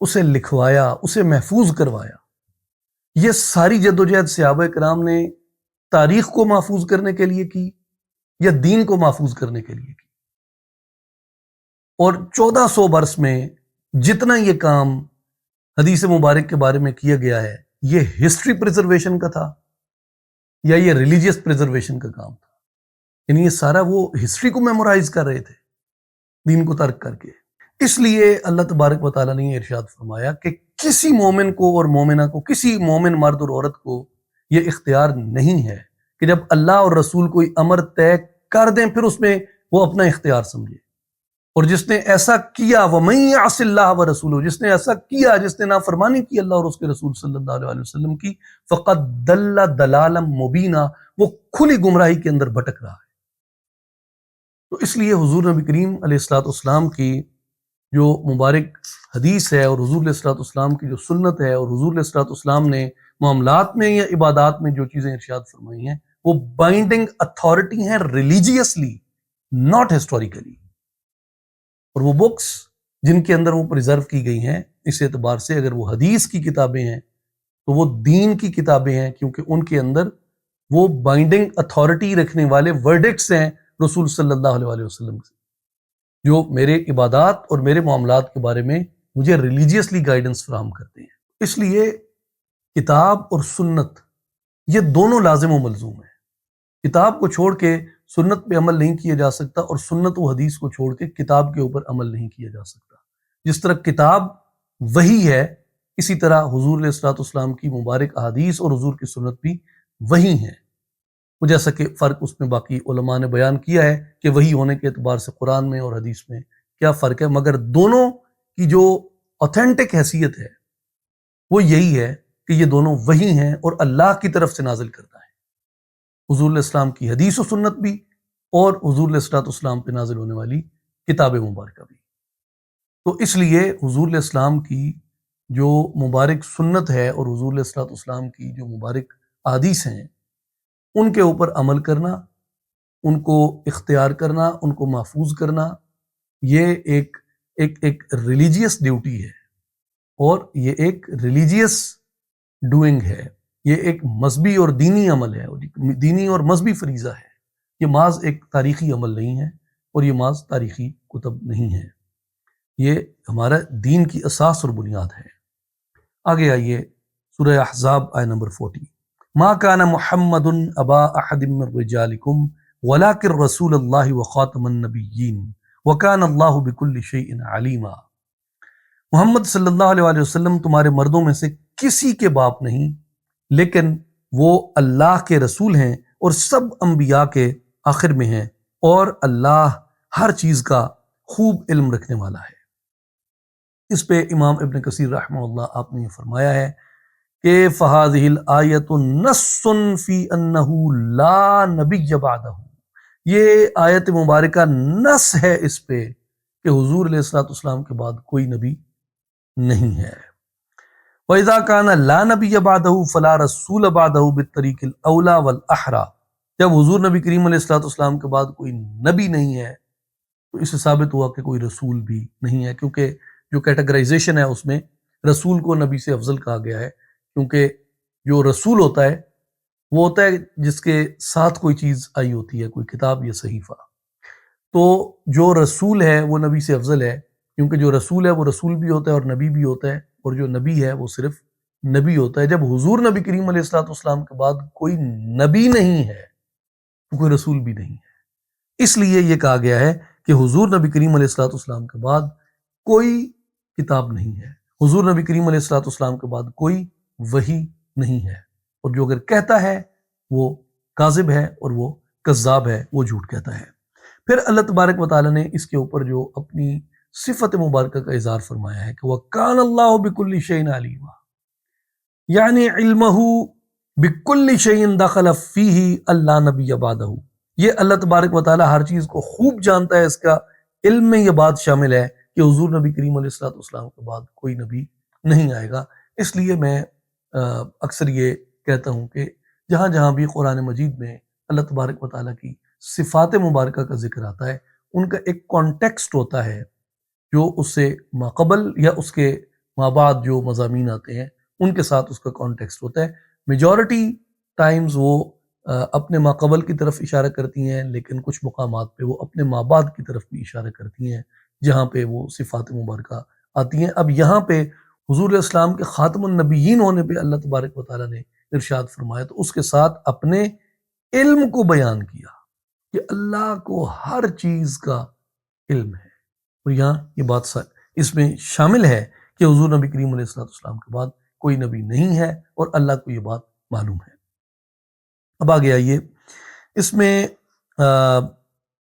اسے لکھوایا، اسے محفوظ کروایا، یہ ساری جد و جہد صحابہ کرام نے تاریخ کو محفوظ کرنے کے لیے کی یا دین کو محفوظ کرنے کے لیے کی؟ اور 1400 برس میں جتنا یہ کام حدیث مبارک کے بارے میں کیا گیا ہے، یہ ہسٹری پریزرویشن کا تھا یا یہ ریلیجیس پریزرویشن کا کام تھا؟ یعنی یہ سارا وہ ہسٹری کو میمورائز کر رہے تھے دین کو ترک کر کے۔ اس لیے اللہ تبارک و تعالیٰ نے یہ ارشاد فرمایا کہ کسی مومن کو اور مومنہ کو، کسی مومن مرد اور عورت کو یہ اختیار نہیں ہے کہ جب اللہ اور رسول کوئی امر طے کر دیں پھر اس میں وہ اپنا اختیار سمجھے۔ اور جس نے ایسا کیا وَمَن يَعْصِ اللَّهَ وَرَسُولَهُ، جس نے ایسا کیا، جس نے نافرمانی کی اللہ اور اس کے رسول صلی اللہ علیہ وسلم کی، فَقَدْ ضَلَّ ضَلَالًا مُبِينًا، وہ کھلی گمراہی کے اندر بھٹک رہا ہے۔ تو اس لیے حضور نبی کریم علیہ الصلوۃ والسلام کی جو مبارک حدیث ہے اور حضور علیہ الصلوۃ والسلام کی جو سنت ہے اور حضور علیہ الصلوۃ والسلام نے معاملات میں یا عبادات میں جو چیزیں ارشاد فرمائی ہیں وہ بائنڈنگ اتھارٹی ہیں ریلیجیسلی، ناٹ ہسٹوریکلی۔ اور وہ بکس جن کے اندر وہ پریزرو کی گئی ہیں، اس اعتبار سے اگر وہ حدیث کی کتابیں ہیں تو وہ دین کی کتابیں ہیں، کیونکہ ان کے اندر وہ بائنڈنگ اتھارٹی رکھنے والے ورڈکٹس ہیں رسول صلی اللہ علیہ وسلم سے، جو میرے عبادات اور میرے معاملات کے بارے میں مجھے ریلیجیسلی گائیڈنس فراہم کرتے ہیں۔ اس لیے کتاب اور سنت یہ دونوں لازم و ملزوم ہیں۔ کتاب کو چھوڑ کے سنت پہ عمل نہیں کیا جا سکتا، اور سنت و حدیث کو چھوڑ کے کتاب کے اوپر عمل نہیں کیا جا سکتا۔ جس طرح کتاب وحی ہے، اسی طرح حضور علیہ الصلوۃ والسلام کی مبارک احادیث اور حضور کی سنت بھی وحی ہیں۔ وہ جیسا کہ فرق اس میں باقی علماء نے بیان کیا ہے کہ وحی ہونے کے اعتبار سے قرآن میں اور حدیث میں کیا فرق ہے، مگر دونوں کی جو اوتھینٹک حیثیت ہے وہ یہی ہے کہ یہ دونوں وحی ہیں اور اللہ کی طرف سے نازل کرتا ہے۔ حضور علیہ السلام کی حدیث و سنت بھی اور حضور علیہ الصلوۃ والسلام پہ نازل ہونے والی کتاب مبارکہ بھی۔ تو اس لیے حضور علیہ السلام کی جو مبارک سنت ہے اور حضور علیہ الصلوۃ والسلام کی جو مبارک احادیث ہیں، ان کے اوپر عمل کرنا، ان کو اختیار کرنا، ان کو محفوظ کرنا، یہ ایک ریلیجیس ڈیوٹی ہے، اور یہ ایک ریلیجیس ڈوئنگ ہے، یہ ایک مذہبی اور دینی عمل ہے، دینی اور مذہبی فریضہ ہے۔ یہ محض ایک تاریخی عمل نہیں ہے، اور یہ محض تاریخی کتب نہیں ہے، یہ ہمارا دین کی اساس اور بنیاد ہے۔ آگے آئیے سورہ احزاب آیہ نمبر 40۔ ما کان محمد ابا احد من رجالکم ولکن رسول اللہ وخاتم النبیین وکان اللہ بکل شیء علیما۔ محمد صلی اللہ علیہ وسلم تمہارے مردوں میں سے کسی کے باپ نہیں، لیکن وہ اللہ کے رسول ہیں اور سب انبیاء کے آخر میں ہیں، اور اللہ ہر چیز کا خوب علم رکھنے والا ہے۔ اس پہ امام ابن کثیر رحمہ اللہ آپ نے یہ فرمایا ہے کہ فَهَذِهِ الْآيَةُ نَصٌّ فِي أَنَّهُ لَا نَبِيَّ بَعْدَهُ، یہ آیت مبارکہ نص ہے اس پہ کہ حضور علیہ الصلوۃ والسلام کے بعد کوئی نبی نہیں ہے۔ وَإِذَا كَانَ لَا نَبِيَّ بَعْدَهُ فَلَا رَسُولَ بَعْدَهُ بِالطَّرِيقِ الْأَوْلَى وَالْأَحْرَى، جب حضور نبی کریم علیہ الصلوۃ والسلام کے بعد کوئی نبی نہیں ہے تو اس سے ثابت ہوا کہ کوئی رسول بھی نہیں ہے، کیونکہ جو کیٹیگرائزیشن ہے اس میں رسول کو نبی سے افضل کہا گیا ہے، کیونکہ جو رسول ہوتا ہے وہ ہوتا ہے جس کے ساتھ کوئی چیز آئی ہوتی ہے، کوئی کتاب یا صحیفہ۔ تو جو رسول ہے وہ نبی سے افضل ہے، کیونکہ جو رسول ہے وہ رسول بھی ہوتا ہے اور نبی بھی ہوتا ہے، اور جو نبی ہے وہ صرف نبی ہوتا ہے۔ جب حضور نبی کریم علیہ الصلوۃ والسلام کے بعد کوئی نبی نہیں ہے تو کوئی رسول بھی نہیں ہے۔ اس لیے یہ کہا گیا ہے کہ حضور نبی کریم علیہ الصلوۃ والسلام کے بعد کوئی کتاب نہیں ہے، حضور نبی کریم علیہ الصلوۃ والسلام کے بعد کوئی وحی نہیں ہے، اور جو اگر کہتا ہے وہ کاذب ہے اور وہ کذاب ہے، وہ جھوٹ کہتا ہے۔ پھر اللہ تبارک و تعالیٰ نے اس کے اوپر جو اپنی صفت مبارکہ کا اظہار فرمایا ہے کہ وَكَانَ اللَّهُ بِكُلِّ شَيْءٍ عَلِيمًا، یعنی علمہ بِكُلِّ شَيْءٍ دَخَلَ فِيهِ اللَّا نَبِيَّ بَعْدَهُ، یہ اللہ تبارک و تعالیٰ ہر چیز کو خوب جانتا ہے، اس کا علم میں یہ بات شامل ہے کہ حضور نبی کریم علیہ الصلوۃ والسلام کے بعد کوئی نبی نہیں آئے گا۔ اس لیے میں اکثر یہ کہتا ہوں کہ جہاں جہاں بھی قرآن مجید میں اللہ تبارک و تعالیٰ کی صفات مبارکہ کا ذکر آتا ہے، ان کا ایک کانٹیکسٹ ہوتا ہے جو اس سے ماقبل یا اس کے مابعد جو مضامین آتے ہیں ان کے ساتھ اس کا کانٹیکسٹ ہوتا ہے۔ میجورٹی ٹائمز وہ اپنے ماقبل کی طرف اشارہ کرتی ہیں، لیکن کچھ مقامات پہ وہ اپنے مابعد کی طرف بھی اشارہ کرتی ہیں جہاں پہ وہ صفات مبارکہ آتی ہیں۔ اب یہاں پہ حضور علیہ السلام کے خاتم النبیین ہونے پہ اللہ تبارک و تعالیٰ نے ارشاد فرمایا تو اس کے ساتھ اپنے علم کو بیان کیا کہ اللہ کو ہر چیز کا علم ہے، اور یہاں یہ بات اس میں شامل ہے کہ حضور نبی کریم علیہ السلام کے بعد کوئی نبی نہیں ہے، اور اللہ کو یہ بات معلوم ہے۔ اب آگے آئیے، اس میں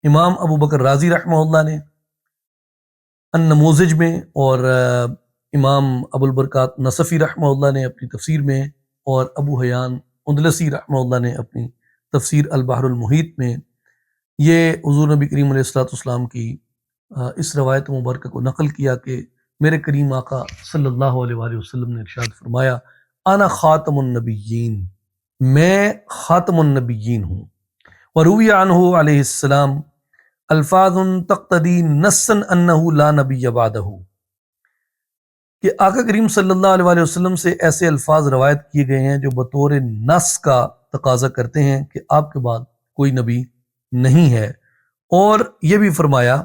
امام ابو بکر رازی رحمہ اللہ نے النموذج میں، اور امام ابو البرکات نصفی رحمہ اللہ نے اپنی تفسیر میں، اور ابو حیان اندلسی رحمہ اللہ نے اپنی تفسیر البحر المحیط میں یہ حضور نبی کریم علیہ السلام کی اس روایت مبارکہ کو نقل کیا کہ میرے کریم آقا صلی اللہ علیہ وآلہ وسلم نے ارشاد فرمایا، انا خاتم النبیین، میں خاتم النبیین ہوں۔ وروی عنہ علیہ السلام الفاظ تقتضی نصا انہ لا نبی بعدہ، کہ آقا کریم صلی اللہ علیہ وآلہ وسلم سے ایسے الفاظ روایت کیے گئے ہیں جو بطور نص کا تقاضا کرتے ہیں کہ آپ کے بعد کوئی نبی نہیں ہے۔ اور یہ بھی فرمایا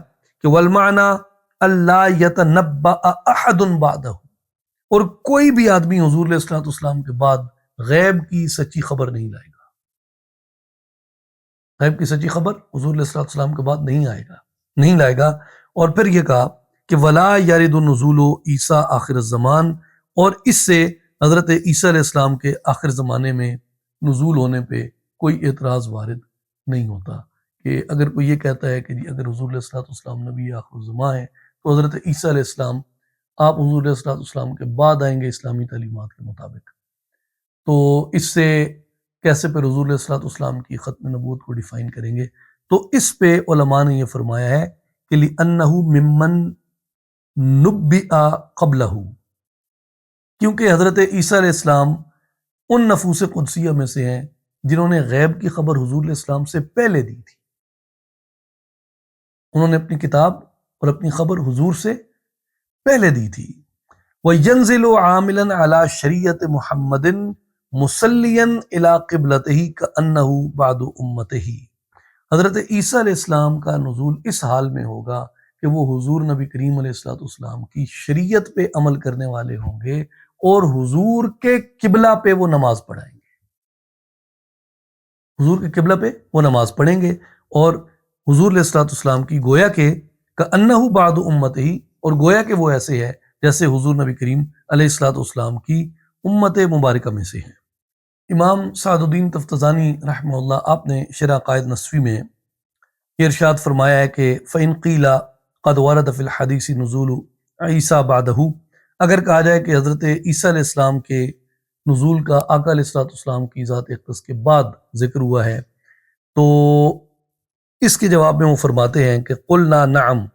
کہ والمعنی اللہ یتنبأ احد بعدہ، اور کوئی بھی آدمی حضور علیہ السلام کے بعد غیب کی سچی خبر نہیں لائے گا، غیب کی سچی خبر حضور علیہ السلام کے بعد نہیں لائے گا۔ اور پھر یہ کہا کہ ولا یرد نزول عیسیٰ آخر الزمان، اور اس سے حضرت عیسیٰ علیہ السلام کے آخر زمانے میں نزول ہونے پہ کوئی اعتراض وارد نہیں ہوتا، کہ اگر کوئی یہ کہتا ہے کہ اگر حضور علیہ السلام نبی آخر الزمان ہے تو حضرت عیسیٰ علیہ السلام آپ حضور علیہ السلام کے بعد آئیں گے اسلامی تعلیمات کے مطابق، تو اس سے کیسے پھر حضور علیہ السلام کی ختم نبوت کو ڈیفائن کریں گے؟ تو اس پہ علماء نے یہ فرمایا ہے کہ لِأَنَّهُ مِمَّن نُبِّئَ قَبْلَهُ، کیونکہ حضرت عیسیٰ علیہ السلام ان نفوس قدسیہ میں سے ہیں جنہوں نے غیب کی خبر حضور علیہ السلام سے پہلے دی تھی، انہوں نے اپنی کتاب اور اپنی خبر حضور سے پہلے دی تھی۔ وَيَنزِلُ عَامِلًا عَلَى شَرِيعَةِ مُحَمَّدٍ مُصَلِّيًا إِلَىٰ قِبْلَتِهِ كَأَنَّهُ بَعْدُ أُمَّتِهِ، حضرت عیسیٰ علیہ السلام کا نزول اس حال میں ہوگا کہ وہ حضور نبی کریم علیہ السلام کی شریعت پہ عمل کرنے والے ہوں گے، اور حضور کے قبلہ پہ وہ نماز پڑھائیں گے، حضور کے قبلہ پہ وہ نماز پڑھیں گے، اور حضور علیہ السلام کی گویا کہ کأنہ بعد امتہ، اور گویا کہ وہ ایسے ہے جیسے حضور نبی کریم علیہ السلام کی امت مبارکہ میں سے ہیں۔ امام سعد الدین تفتزانی رحمہ اللہ، آپ نے شرح عقائد نصفی میں یہ ارشاد فرمایا ہے کہ فَإِنْ قِيلَ قَدْ وَرَدَ فِي الْحَدِيثِ نُزُولُ عِيسَىٰ بَعْدَهُ، اگر کہا جائے کہ حضرت عیسیٰ علیہ السلام کے نزول کا آقا علیہ السلام کی ذات اقدس کے بعد ذکر ہوا ہے، تو اس کے جواب میں وہ فرماتے ہیں کہ قُلْنَا نَعَمْ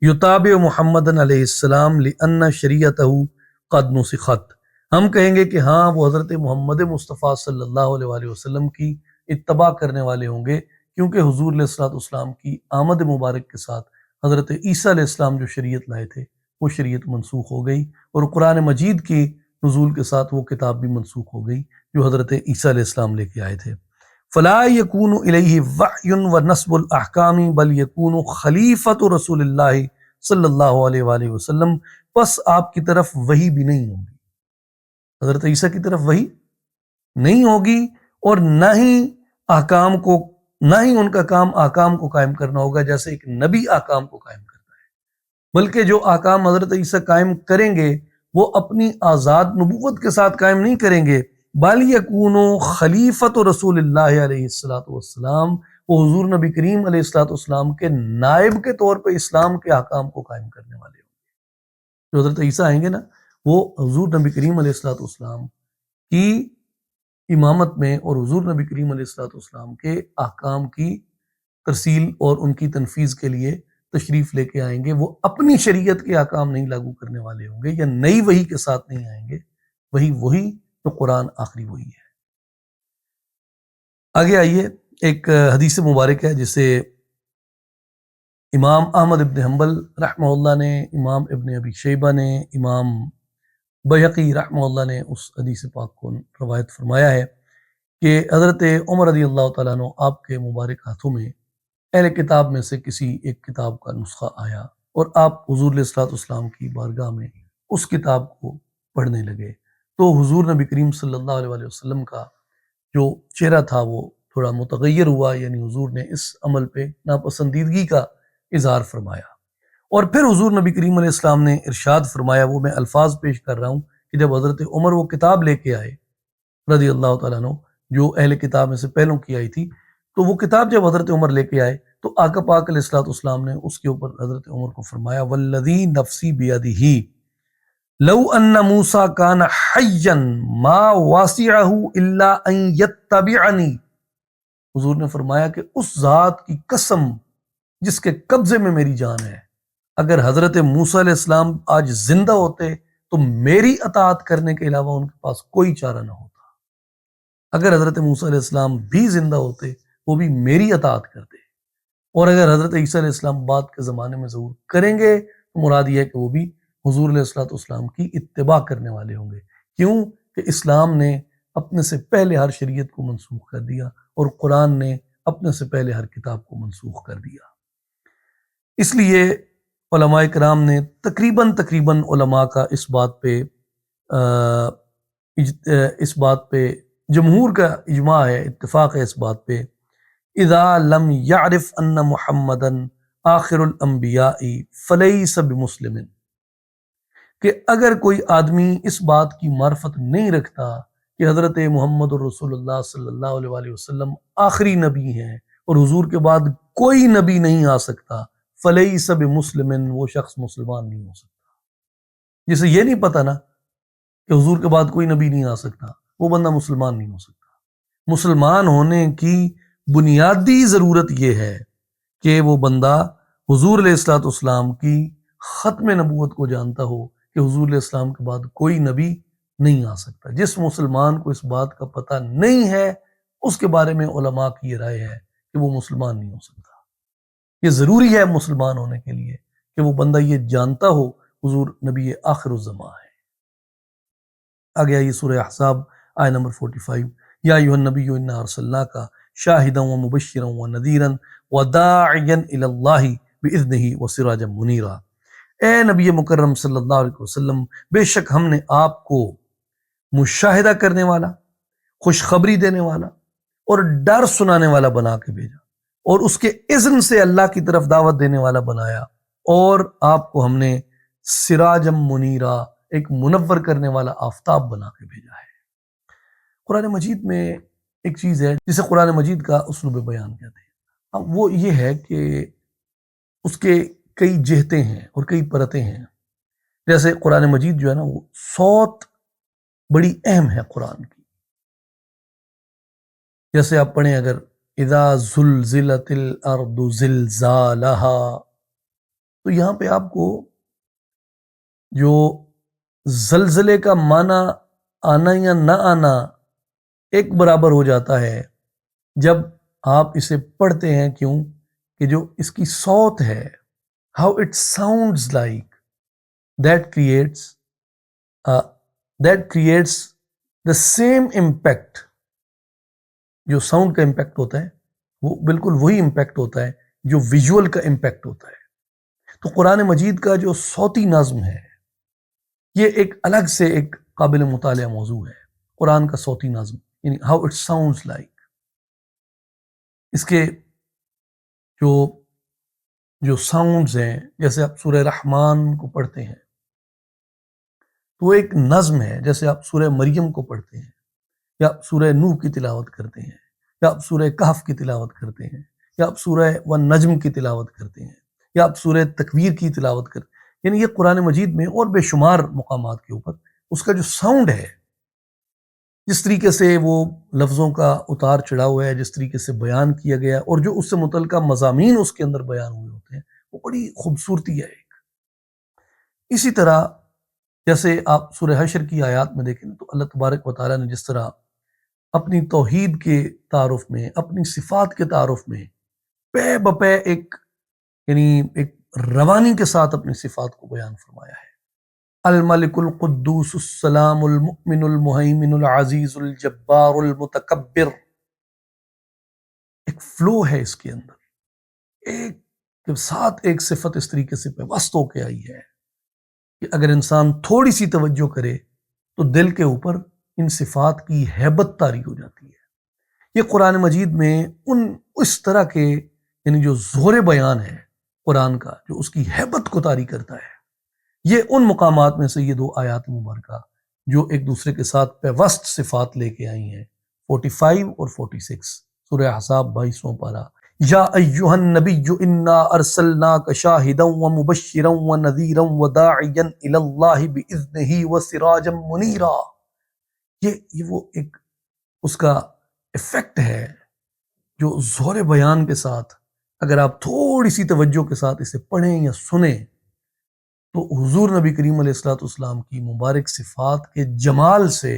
يُتَابِعُ مُحَمَّدًا علیہ السلام لِأَنَّ شَرِيعَتَهُ قَدْ نُسِخَتْ، ہم کہیں گے کہ ہاں وہ حضرت محمد مصطفیٰ صلی اللہ علیہ وآلہ وسلم کی اتباع کرنے والے ہوں گے، کیونکہ حضور علیہ السلام کی آمد مبارک کے ساتھ حضرت عیسیٰ علیہ السلام جو شریعت لائے تھے وہ شریعت منسوخ ہو گئی، اور قرآن مجید کی نزول کے ساتھ وہ کتاب بھی منسوخ ہو گئی جو حضرت عیسیٰ علیہ السلام لے کے آئے تھے۔ فلا یکون الیہ وحی و نصب الاحکام بل یکون خلیفۃ رسول اللہ صلی اللہ علیہ وآلہ وسلم، پس آپ کی طرف وحی بھی نہیں ہوگی، حضرت عیسیٰ کی طرف وحی نہیں ہوگی، اور نہ ہی ان کا کام احکام کو قائم کرنا ہوگا جیسے ایک نبی احکام کو قائم کرتا ہے، بلکہ جو احکام حضرت عیسیٰ قائم کریں گے وہ اپنی آزاد نبوت کے ساتھ قائم نہیں کریں گے، بل یکون خلیفۃ رسول اللہ علیہ السلام، وہ حضور نبی کریم علیہ السلام کے نائب کے طور پہ اسلام کے احکام کو قائم کرنے والے ہوں گے۔ جو حضرت عیسیٰ آئیں گے نا، وہ حضور نبی کریم علیہ السلام کی امامت میں اور حضور نبی کریم علیہ السلام کے احکام کی ترسیل اور ان کی تنفیذ کے لیے تشریف لے کے آئیں گے، وہ اپنی شریعت کے احکام نہیں لاگو کرنے والے ہوں گے، یا نئی وحی کے ساتھ نہیں آئیں گے، وہی تو قرآن آخری وحی ہے۔ آگے آئیے، ایک حدیث مبارک ہے جسے امام احمد ابن حنبل رحمہ اللہ نے، امام ابن ابی شیبہ نے، امام بیہقی رحمہ اللہ نے اس حدیث پاک کو روایت فرمایا ہے کہ حضرت عمر رضی اللہ تعالیٰ عنہ آپ کے مبارک ہاتھوں میں اہل کتاب میں سے کسی ایک کتاب کا نسخہ آیا، اور آپ حضور علیہ السلام کی بارگاہ میں اس کتاب کو پڑھنے لگے، تو حضور نبی کریم صلی اللہ علیہ وآلہ وسلم کا جو چہرہ تھا وہ تھوڑا متغیر ہوا، یعنی حضور نے اس عمل پہ ناپسندیدگی کا اظہار فرمایا، اور پھر حضور نبی کریم علیہ السلام نے ارشاد فرمایا، وہ میں الفاظ پیش کر رہا ہوں، کہ جب حضرت عمر وہ کتاب لے کے آئے رضی اللہ تعالیٰ عنہ، جو اہل کتاب میں سے پہلوں کی آئی تھی، تو وہ کتاب جب حضرت عمر لے کے آئے تو آقا پاک علیہ الصلوۃ والسلام نے اس کے اوپر حضرت عمر کو فرمایا، والذی نفسی بیدہ لو ان موسیٰ کان حیا ما واسعہ الا ان یتبعنی۔ حضور نے فرمایا کہ اس ذات کی قسم جس کے قبضے میں میری جان ہے، اگر حضرت موسیٰ علیہ السلام آج زندہ ہوتے تو میری اطاعت کرنے کے علاوہ ان کے پاس کوئی چارہ نہ ہوتا۔ اگر حضرت موسیٰ علیہ السلام بھی زندہ ہوتے وہ بھی میری اطاعت کرتے، اور اگر حضرت عیسیٰ علیہ السلام بعد کے زمانے میں ظہور کریں گے تو مراد یہ ہے کہ وہ بھی حضور علیہ الصلوۃ والسلام کی اتباع کرنے والے ہوں گے۔ کیوں کہ اسلام نے اپنے سے پہلے ہر شریعت کو منسوخ کر دیا، اور قرآن نے اپنے سے پہلے ہر کتاب کو منسوخ کر دیا۔ اس لیے علماء کرام نے تقریباً علماء کا اس بات پہ جمہور کا اجماع ہے، اتفاق ہے اس بات پہ، اذا لم یعرف ان محمدن آخر الانبیاء فلیس بمسلم، کہ اگر کوئی آدمی اس بات کی معرفت نہیں رکھتا کہ حضرت محمد الرسول اللہ صلی اللہ علیہ وآلہ وسلم آخری نبی ہیں اور حضور کے بعد کوئی نبی نہیں آ سکتا، فلیس بمسلم، وہ شخص مسلمان نہیں ہو سکتا۔ جسے یہ نہیں پتا نا کہ حضور کے بعد کوئی نبی نہیں آ سکتا، وہ بندہ مسلمان نہیں ہو سکتا۔ مسلمان ہونے کی بنیادی ضرورت یہ ہے کہ وہ بندہ حضور علیہ الصلوۃ والسلام کی ختم نبوت کو جانتا ہو کہ حضور علیہ السلام کے بعد کوئی نبی نہیں آ سکتا۔ جس مسلمان کو اس بات کا پتہ نہیں ہے اس کے بارے میں علماء کی یہ رائے ہے کہ وہ مسلمان نہیں ہو سکتا۔ یہ ضروری ہے مسلمان ہونے کے لیے کہ وہ بندہ یہ جانتا ہو حضور نبی آخر الزماں ہے۔ آگے آئیے سورہ احزاب آیہ نمبر 45، یا ایھا النبی انا ارسلناک شاہدا ومبشرا ونذیرا وداعیا الی اللہ باذنہ وسراجا منیرا۔ اے نبی مکرم صلی اللہ علیہ وسلم، بے شک ہم نے آپ کو مشاہدہ کرنے والا، خوشخبری دینے والا اور ڈر سنانے والا بنا کے بھیجا، اور اس کے اذن سے اللہ کی طرف دعوت دینے والا بنایا، اور آپ کو ہم نے سراجم منیرا، ایک منور کرنے والا آفتاب بنا کے بھیجا ہے۔ قرآن مجید میں ایک چیز ہے جسے قرآن مجید کا اسلوب بیان کہتے ہیں، اب وہ یہ ہے کہ اس کے کئی جہتیں ہیں اور کئی پرتیں ہیں۔ جیسے قرآن مجید جو ہے نا، وہ صوت بڑی اہم ہے قرآن کی۔ جیسے آپ پڑھیں اگر اذا زلزلت الارض زلزالہا، تو یہاں پہ آپ کو جو زلزلے کا معنی آنا یا نہ آنا ایک برابر ہو جاتا ہے جب آپ اسے پڑھتے ہیں۔ کیوں کہ جو اس کی صوت ہے، how it sounds like, that creates the same impact۔ جو ساؤنڈ کا امپیکٹ ہوتا ہے وہ بالکل وہی امپیکٹ ہوتا ہے جو ویژول کا امپیکٹ ہوتا ہے۔ تو قرآن مجید کا جو صوتی نظم ہے یہ ایک الگ سے ایک قابل مطالعہ موضوع ہے۔ قرآن کا صوتی نظم یعنی how it sounds like، اس کے جو ساؤنڈز ہیں، جیسے آپ سورہ رحمان کو پڑھتے ہیں تو وہ ایک نظم ہے، جیسے آپ سورہ مریم کو پڑھتے ہیں، یا آپ سورہ نوح کی تلاوت کرتے ہیں، یا آپ سورہ کہف کی تلاوت کرتے ہیں، یا آپ سورہ والنجم کی تلاوت کرتے ہیں، یا آپ سورہ تکویر کی تلاوت کرتے ہیں۔ یعنی یہ قرآن مجید میں اور بے شمار مقامات کے اوپر اس کا جو ساؤنڈ ہے، جس طریقے سے وہ لفظوں کا اتار چڑھاؤ ہے، جس طریقے سے بیان کیا گیا، اور جو اس سے متعلقہ مضامین اس کے اندر بیان ہوئے ہوتے ہیں، وہ بڑی خوبصورتی ہے ایک۔ اسی طرح جیسے آپ سورہ حشر کی آیات میں دیکھیں تو اللہ تبارک و تعالیٰ نے جس طرح اپنی توحید کے تعارف میں، اپنی صفات کے تعارف میں پے بپے ایک روانی کے ساتھ اپنی صفات کو بیان فرمایا ہے۔ الملک القدوس السلام المؤمن المہیمن العزیز الجبار المتکبر، ایک فلو ہے اس کے اندر، ایک کے ساتھ ایک صفت اس طریقے سے پیوست ہو کے آئی ہے کہ اگر انسان تھوڑی سی توجہ کرے تو دل کے اوپر ان صفات کی ہیبت طاری ہو جاتی ہے۔ یہ قرآن مجید میں اس طرح کے جو زور بیان ہے قرآن کا جو اس کی ہیبت کو طاری کرتا ہے. یہ ان مقامات میں سے یہ دو آیات مبارکہ جو ایک دوسرے کے ساتھ پیوست صفات لے کے آئی ہیں، 45 اور 46 سورہ احزاب 22واں پارہ. یا ایھا النبی انا ارسلناک شاہدا ومبشرا ونذیرا وداعیا الی اللہ باذنہ وسراجا منیرا. یہ وہ ایک اس کا ایفیکٹ ہے جو زور بیان کے ساتھ اگر آپ تھوڑی سی توجہ کے ساتھ اسے پڑھیں یا سنیں تو حضور نبی کریم علیہ الصلوۃ والسلام کی مبارک صفات کے جمال سے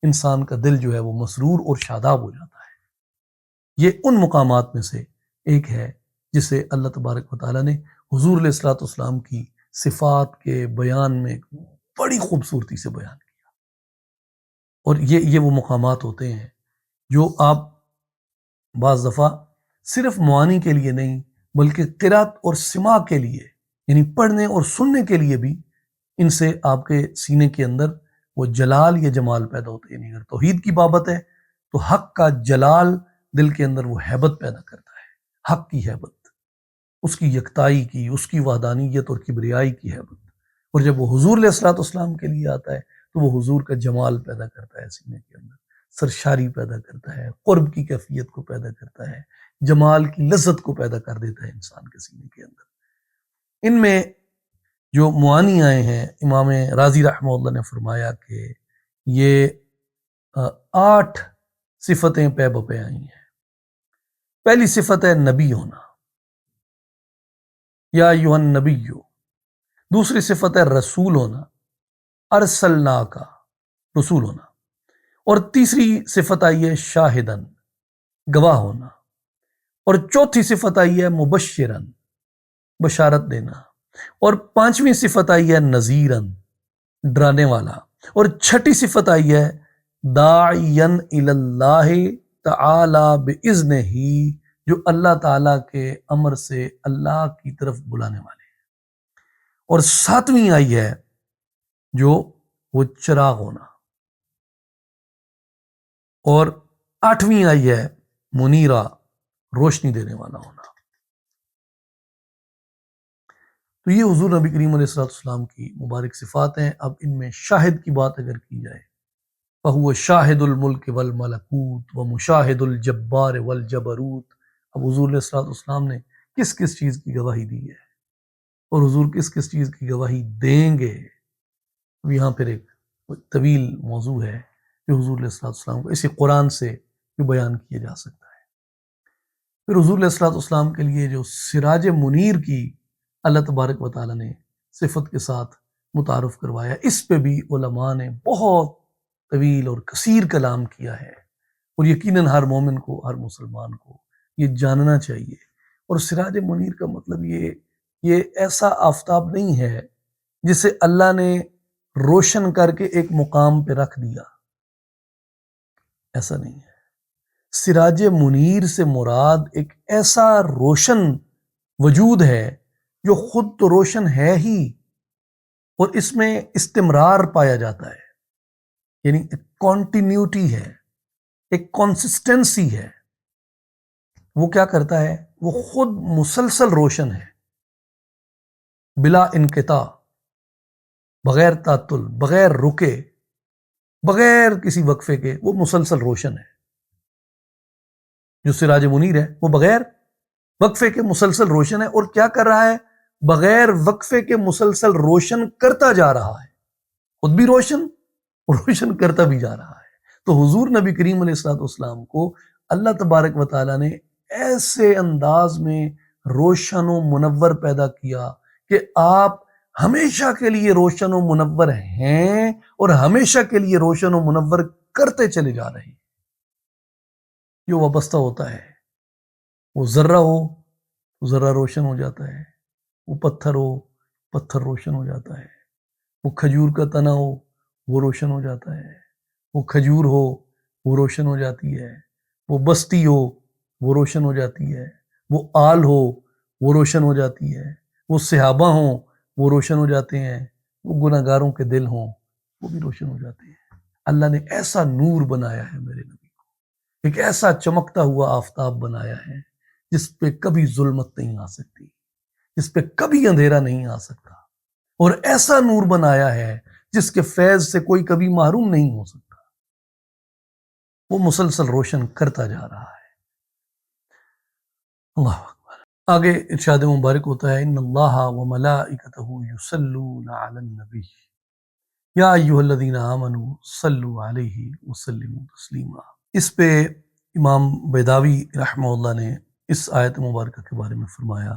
انسان کا دل جو ہے وہ مسرور اور شاداب ہو جاتا ہے. یہ ان مقامات میں سے ایک ہے جسے اللہ تبارک و تعالیٰ نے حضور علیہ الصلوۃ والسلام کی صفات کے بیان میں بڑی خوبصورتی سے بیان کیا. اور یہ وہ مقامات ہوتے ہیں جو آپ بعض دفعہ صرف معانی کے لیے نہیں بلکہ قرات اور سماع کے لیے، یعنی پڑھنے اور سننے کے لیے بھی ان سے آپ کے سینے کے اندر وہ جلال یا جمال پیدا ہوتے ہیں. یعنی اگر توحید کی بابت ہے تو حق کا جلال دل کے اندر وہ ہیبت پیدا کرتا ہے، حق کی ہیبت، اس کی یکتائی کی، اس کی وحدانیت اور کبریائی کی ہیبت. اور جب وہ حضور علیہ الصلوۃ والسلام کے لیے آتا ہے تو وہ حضور کا جمال پیدا کرتا ہے سینے کے اندر، سرشاری پیدا کرتا ہے، قرب کی کیفیت کو پیدا کرتا ہے، جمال کی لذت کو پیدا کر دیتا ہے انسان کے سینے کے اندر. ان میں جو معانی آئے ہیں، امام رازی رحمہ اللہ نے فرمایا کہ یہ 8 صفتیں پے بپے آئی ہیں. پہلی صفت ہے نبی ہونا، یا ایھا النبی. دوسری صفت ہے رسول ہونا، ارسلناک، رسول ہونا. اور تیسری صفت آئی ہے شاہدن، گواہ ہونا. اور چوتھی صفت آئی ہے مبشرن، بشارت دینا. اور 5ویں صفت آئی ہے نذیرن، ڈرانے والا. اور 6ٹھی صفت آئی ہے داعیا الی اللہ تعالی باذنہ، جو اللہ تعالیٰ کے امر سے اللہ کی طرف بلانے والے ہیں. اور 7ویں آئی ہے جو وہ چراغ ہونا. اور 8ویں آئی ہے منیرہ، روشنی دینے والا ہونا. تو یہ حضور نبی کریم علیہ الصلوۃ والسلام کی مبارک صفات ہیں. اب ان میں شاہد کی بات اگر کی جائے، فَهُوَ شَاهِدُ الْمُلْكِ وَالْمَلَكُوتِ وَمُشَاهِدُ الْجَبَّارِ وَالْجَبَرُوتِ. اب حضور علیہ الصلوۃ والسلام نے کس کس چیز کی گواہی دی ہے اور حضور کس کس چیز کی گواہی دیں گے. اب یہاں پھر ایک طویل موضوع ہے جو حضور علیہ الصلوۃ والسلام کو اسی قرآن سے جو بیان کیا جا سکتا ہے. پھر حضور علیہ الصلوۃ والسلام کے لیے جو سراج منیر کی اللہ تبارک و تعالیٰ نے صفت کے ساتھ متعارف کروایا، اس پہ بھی علماء نے بہت طویل اور کثیر کلام کیا ہے. اور یقیناً ہر مومن کو، ہر مسلمان کو یہ جاننا چاہیے. اور سراج منیر کا مطلب یہ ایسا آفتاب نہیں ہے جسے اللہ نے روشن کر کے ایک مقام پہ رکھ دیا، ایسا نہیں ہے. سراج منیر سے مراد ایک ایسا روشن وجود ہے جو خود تو روشن ہے ہی اور اس میں استمرار پایا جاتا ہے. یعنی ایک کانٹینیوٹی ہے، ایک کنسسٹنسی ہے. وہ کیا کرتا ہے؟ وہ خود مسلسل روشن ہے، بلا انقطاع، بغیر تعطل، بغیر رکے، بغیر کسی وقفے کے وہ مسلسل روشن ہے. جو سراج منیر ہے وہ بغیر وقفے کے مسلسل روشن ہے. اور کیا کر رہا ہے؟ بغیر وقفے کے مسلسل روشن کرتا جا رہا ہے، خود بھی روشن روشن کرتا بھی جا رہا ہے. تو حضور نبی کریم علیہ الصلوۃ والسلام کو اللہ تبارک و تعالیٰ نے ایسے انداز میں روشن و منور پیدا کیا کہ آپ ہمیشہ کے لیے روشن و منور ہیں اور ہمیشہ کے لیے روشن و منور کرتے چلے جا رہے ہیں. جو وابستہ ہوتا ہے، وہ ذرہ ہو تو ذرہ روشن ہو جاتا ہے، وہ پتھر ہو پتھر روشن ہو جاتا ہے، وہ کھجور کا تنا ہو وہ روشن ہو جاتا ہے، وہ کھجور ہو وہ روشن ہو جاتی ہے، وہ بستی ہو وہ روشن ہو جاتی ہے، وہ آل ہو وہ روشن ہو جاتی ہے، وہ صحابہ ہوں وہ روشن ہو جاتے ہیں، وہ گناہ گاروں کے دل ہوں وہ بھی روشن ہو جاتے ہیں. اللہ نے ایسا نور بنایا ہے میرے نبی کو، ایک ایسا چمکتا ہوا آفتاب بنایا ہے جس پہ کبھی ظلمت نہیں آ سکتی، جس پہ کبھی اندھیرا نہیں آ سکتا، اور ایسا نور بنایا ہے جس کے فیض سے کوئی کبھی محروم نہیں ہو سکتا، وہ مسلسل روشن کرتا جا رہا ہے۔ اللہ اکبر۔ آگے ارشاد مبارک ہوتا ہے، ان اللہ وملائکتہ یصلون علی النبی یا ایھا الذین آمنوا صلوا علیہ وسلموا تسلیما۔ اس پہ امام بیضاوی رحمہ اللہ نے اس آیت مبارکہ کے بارے میں فرمایا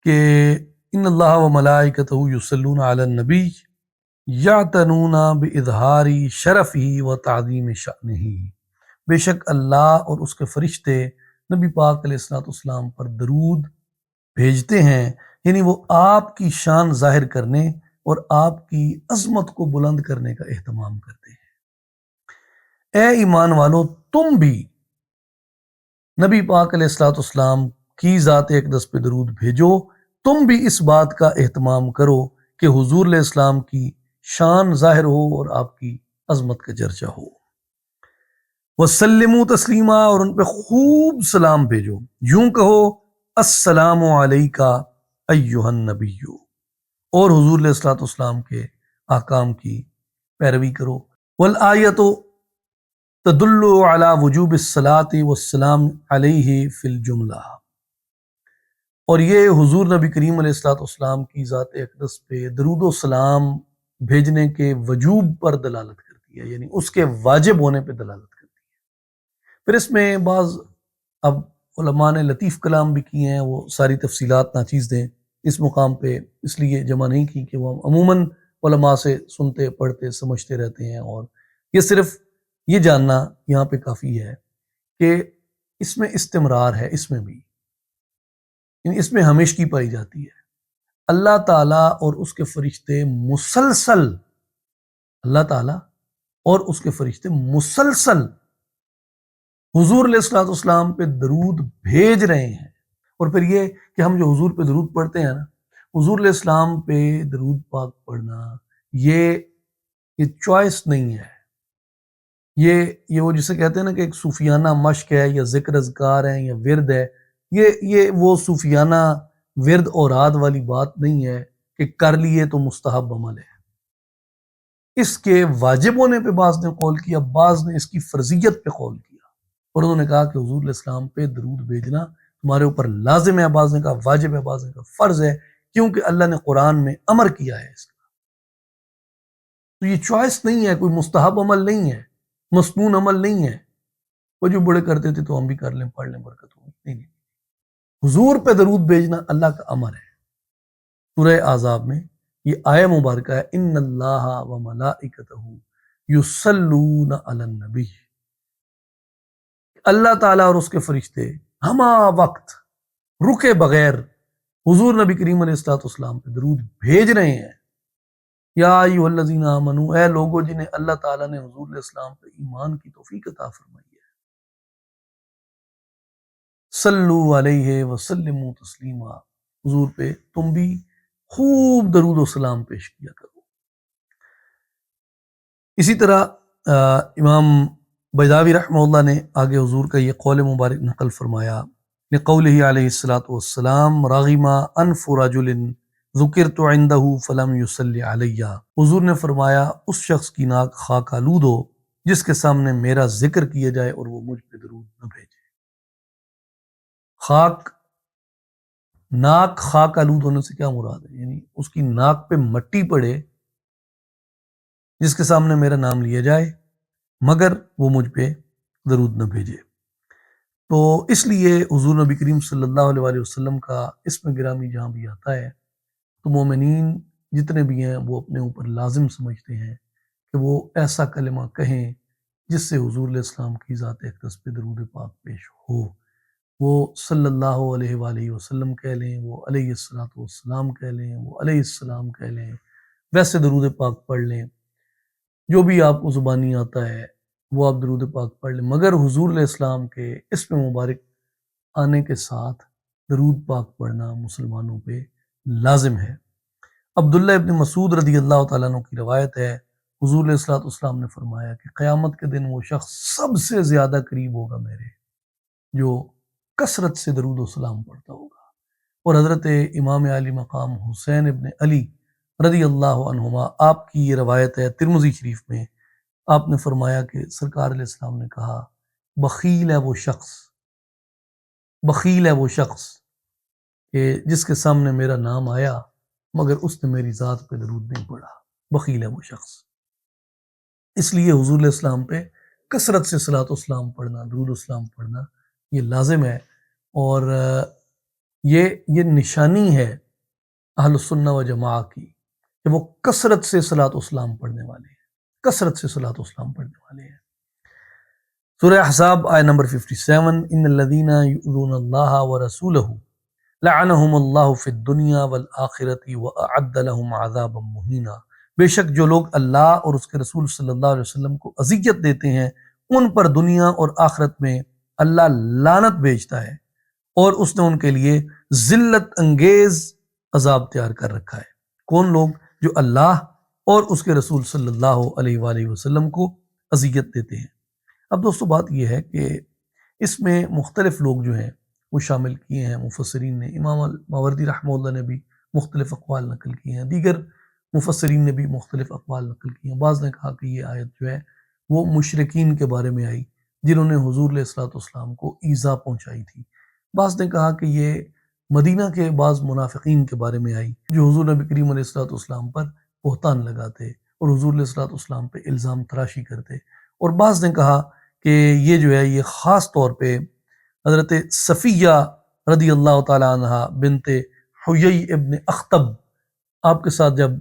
کہ ان اللہ وملائکتہ یصلون علی النبی یعتنون باظہار شرفہ وتعظیم شأنہ، بے شک اللہ اور اس کے فرشتے نبی پاک علیہ الصلوۃ والسلام پر درود بھیجتے ہیں، یعنی وہ آپ کی شان ظاہر کرنے اور آپ کی عظمت کو بلند کرنے کا اہتمام کرتے ہیں۔ اے ایمان والو، تم بھی نبی پاک علیہ الصلوۃ والسلام کی ذات اقدس پہ درود بھیجو، تم بھی اس بات کا اہتمام کرو کہ حضور علیہ السلام کی شان ظاہر ہو اور آپ کی عظمت کا چرچا ہو۔ وسلموا تسلیما، اور ان پہ خوب سلام بھیجو، یوں کہو السلام علیکہ ایھا النبی، اور حضور علیہ الصلوۃ والسلام کے احکام کی پیروی کرو۔ والآیۃ تدل علی وجوب الصلاۃ والسلام علیہ فی الجملہ، اور یہ حضور نبی کریم علیہ الصلوۃ والسلام کی ذات اقدس پہ درود و سلام بھیجنے کے وجوب پر دلالت کرتی ہے، یعنی اس کے واجب ہونے پہ دلالت کرتی ہے۔ پھر اس میں بعض اب علماء نے لطیف کلام بھی کیے ہیں، وہ ساری تفصیلات ناچیز دیں اس مقام پہ اس لیے جمع نہیں کی کہ وہ عموماً علماء سے سنتے پڑھتے سمجھتے رہتے ہیں، اور یہ صرف یہ جاننا یہاں پہ کافی ہے کہ اس میں استمرار ہے، اس میں بھی یعنی اس میں ہمیشگی پائی جاتی ہے۔ اللہ تعالیٰ اور اس کے فرشتے مسلسل، اللہ تعالیٰ اور اس کے فرشتے مسلسل حضور علیہ الصلوۃ والسلام پہ درود بھیج رہے ہیں۔ اور پھر یہ کہ ہم جو حضور پہ درود پڑھتے ہیں نا، حضور علیہ السلام پہ درود پاک پڑھنا یہ چوائس نہیں ہے، یہ وہ جسے کہتے ہیں نا کہ ایک صوفیانہ مشق ہے یا ذکر اذکار ہے یا ورد ہے، یہ وہ صوفیانہ ورد اور عاد والی بات نہیں ہے کہ کر لیے تو مستحب عمل ہے۔ اس کے واجب ہونے پہ بعض نے قول کیا، بعض نے اس کی فرضیت پہ قول کیا، اور انہوں نے کہا کہ حضور علیہ السلام پہ درود بھیجنا تمہارے اوپر لازم ہے، بعض نے کہا واجب ہے، بعض نے کہا فرض ہے، کیونکہ اللہ نے قرآن میں امر کیا ہے اس کا۔ تو یہ چوائس نہیں ہے، کوئی مستحب عمل نہیں ہے، مسنون عمل نہیں ہے، وہ جو بڑے کرتے تھے تو ہم بھی کر لیں، پڑھ لیں، برکت ہوگی، نہیں۔ حضور پہ درود بھیجنا اللہ کا امر ہے۔ سورہ احزاب میں یہ آیہ مبارکہ ہے، ان اللہ وملائکتہ یصلون علی النبی، اللہ تعالیٰ اور اس کے فرشتے ہما وقت رکے بغیر حضور نبی کریم علیہ الصلوۃ والسلام پہ درود بھیج رہے ہیں۔ یا ایھا الذین آمنوا، اے لوگوں جنہیں اللہ تعالیٰ نے حضور علیہ السلام پہ ایمان کی توفیق عطا فرمائی ہے، صلو علیہ وسلموا تسلیما، حضور پہ تم بھی خوب درود و سلام پیش کیا کرو۔ اسی طرح امام بیضاوی رحمہ اللہ نے آگے حضور کا یہ قول مبارک نقل فرمایا، لقولہ علیہ الصلوۃ والسلام رغم انف رجل ذکرت عندہ فلم یصلی علیہ، حضور نے فرمایا اس شخص کی ناک خاک آلود ہو جس کے سامنے میرا ذکر کیا جائے اور وہ مجھ پہ درود نہ بھیجے۔ ناک خاک آلود ہونے سے کیا مراد ہے؟ یعنی اس کی ناک پہ مٹی پڑے جس کے سامنے میرا نام لیا جائے مگر وہ مجھ پہ درود نہ بھیجے۔ تو اس لیے حضور نبی کریم صلی اللہ علیہ وآلہ وسلم کا اسم گرامی جہاں بھی آتا ہے تو مومنین جتنے بھی ہیں وہ اپنے اوپر لازم سمجھتے ہیں کہ وہ ایسا کلمہ کہیں جس سے حضور علیہ السلام کی ذات اقدس پہ درود پاک پیش ہو۔ وہ صلی اللہ علیہ وآلہ وسلم کہہ لیں، وہ علیہ الصلوۃ والسلام کہہ لیں، وہ علیہ السلام کہہ لیں، ویسے درود پاک پڑھ لیں، جو بھی آپ کو زبانی آتا ہے وہ آپ درود پاک پڑھ لیں، مگر حضور علیہ السلام کے اسم مبارک آنے کے ساتھ درود پاک پڑھنا مسلمانوں پہ لازم ہے۔ عبداللہ ابن مسعود رضی اللہ تعالیٰ عنہ کی روایت ہے، حضور علیہ الصلوۃ والسلام نے فرمایا کہ قیامت کے دن وہ شخص سب سے زیادہ قریب ہوگا میرے جو کثرت سے درود و سلام پڑھتا ہوگا، اور حضرت امام علی مقام حسین ابن علی رضی اللہ عنہما، آپ کی یہ روایت ہے ترمذی شریف میں، آپ نے فرمایا کہ سرکار علیہ السلام نے کہا، بخیل ہے وہ شخص، بخیل ہے وہ شخص کہ جس کے سامنے میرا نام آیا مگر اس نے میری ذات پہ درود نہیں پڑھا، بخیل ہے وہ شخص۔ اس لیے حضور علیہ السلام پہ کثرت سے صلاۃ والسلام پڑھنا، درود والسلام پڑھنا یہ لازم ہے، اور یہ نشانی ہے اہل السنہ و جماعہ کی کہ وہ کثرت سے صلاۃ والسلام پڑھنے والے ہیں، کثرت سے صلاۃ والسلام پڑھنے والے ہیں۔ سورہ احزاب آیت نمبر 57، ان الذین یؤذون اللہ ورسولہ لعنہم اللہ فی الدنیا والآخرۃ واعد لہم عذابا مہینا، بے شک جو لوگ اللہ اور اس کے رسول صلی اللہ علیہ وسلم کو اذیت دیتے ہیں ان پر دنیا اور آخرت میں اللہ لعنت بھیجتا ہے، اور اس نے ان کے لیے ذلت انگیز عذاب تیار کر رکھا ہے۔ کون لوگ؟ جو اللہ اور اس کے رسول صلی اللہ علیہ وآلہ وسلم کو اذیت دیتے ہیں۔ اب دوستو بات یہ ہے کہ اس میں مختلف لوگ جو ہیں وہ شامل کیے ہیں، مفسرین نے، امام ماوردی رحمہ اللہ نے بھی مختلف اقوال نقل کیے ہیں، دیگر مفسرین نے بھی مختلف اقوال نقل کیے ہیں۔ بعض نے کہا کہ یہ آیت جو ہے وہ مشرکین کے بارے میں آئی جنہوں نے حضور علیہ الصلوۃ والسلام کو ایذا پہنچائی تھی۔ بعض نے کہا کہ یہ مدینہ کے بعض منافقین کے بارے میں آئی جو حضور نبی کریم علیہ الصلوۃ والسلام پر بہتان لگاتے اور حضور علیہ الصلوۃ والسلام پہ الزام تراشی کرتے، اور بعض نے کہا کہ یہ جو ہے یہ خاص طور پہ حضرت صفیہ رضی اللہ تعالی عنہ بنت حیی ابن اخطب، آپ کے ساتھ جب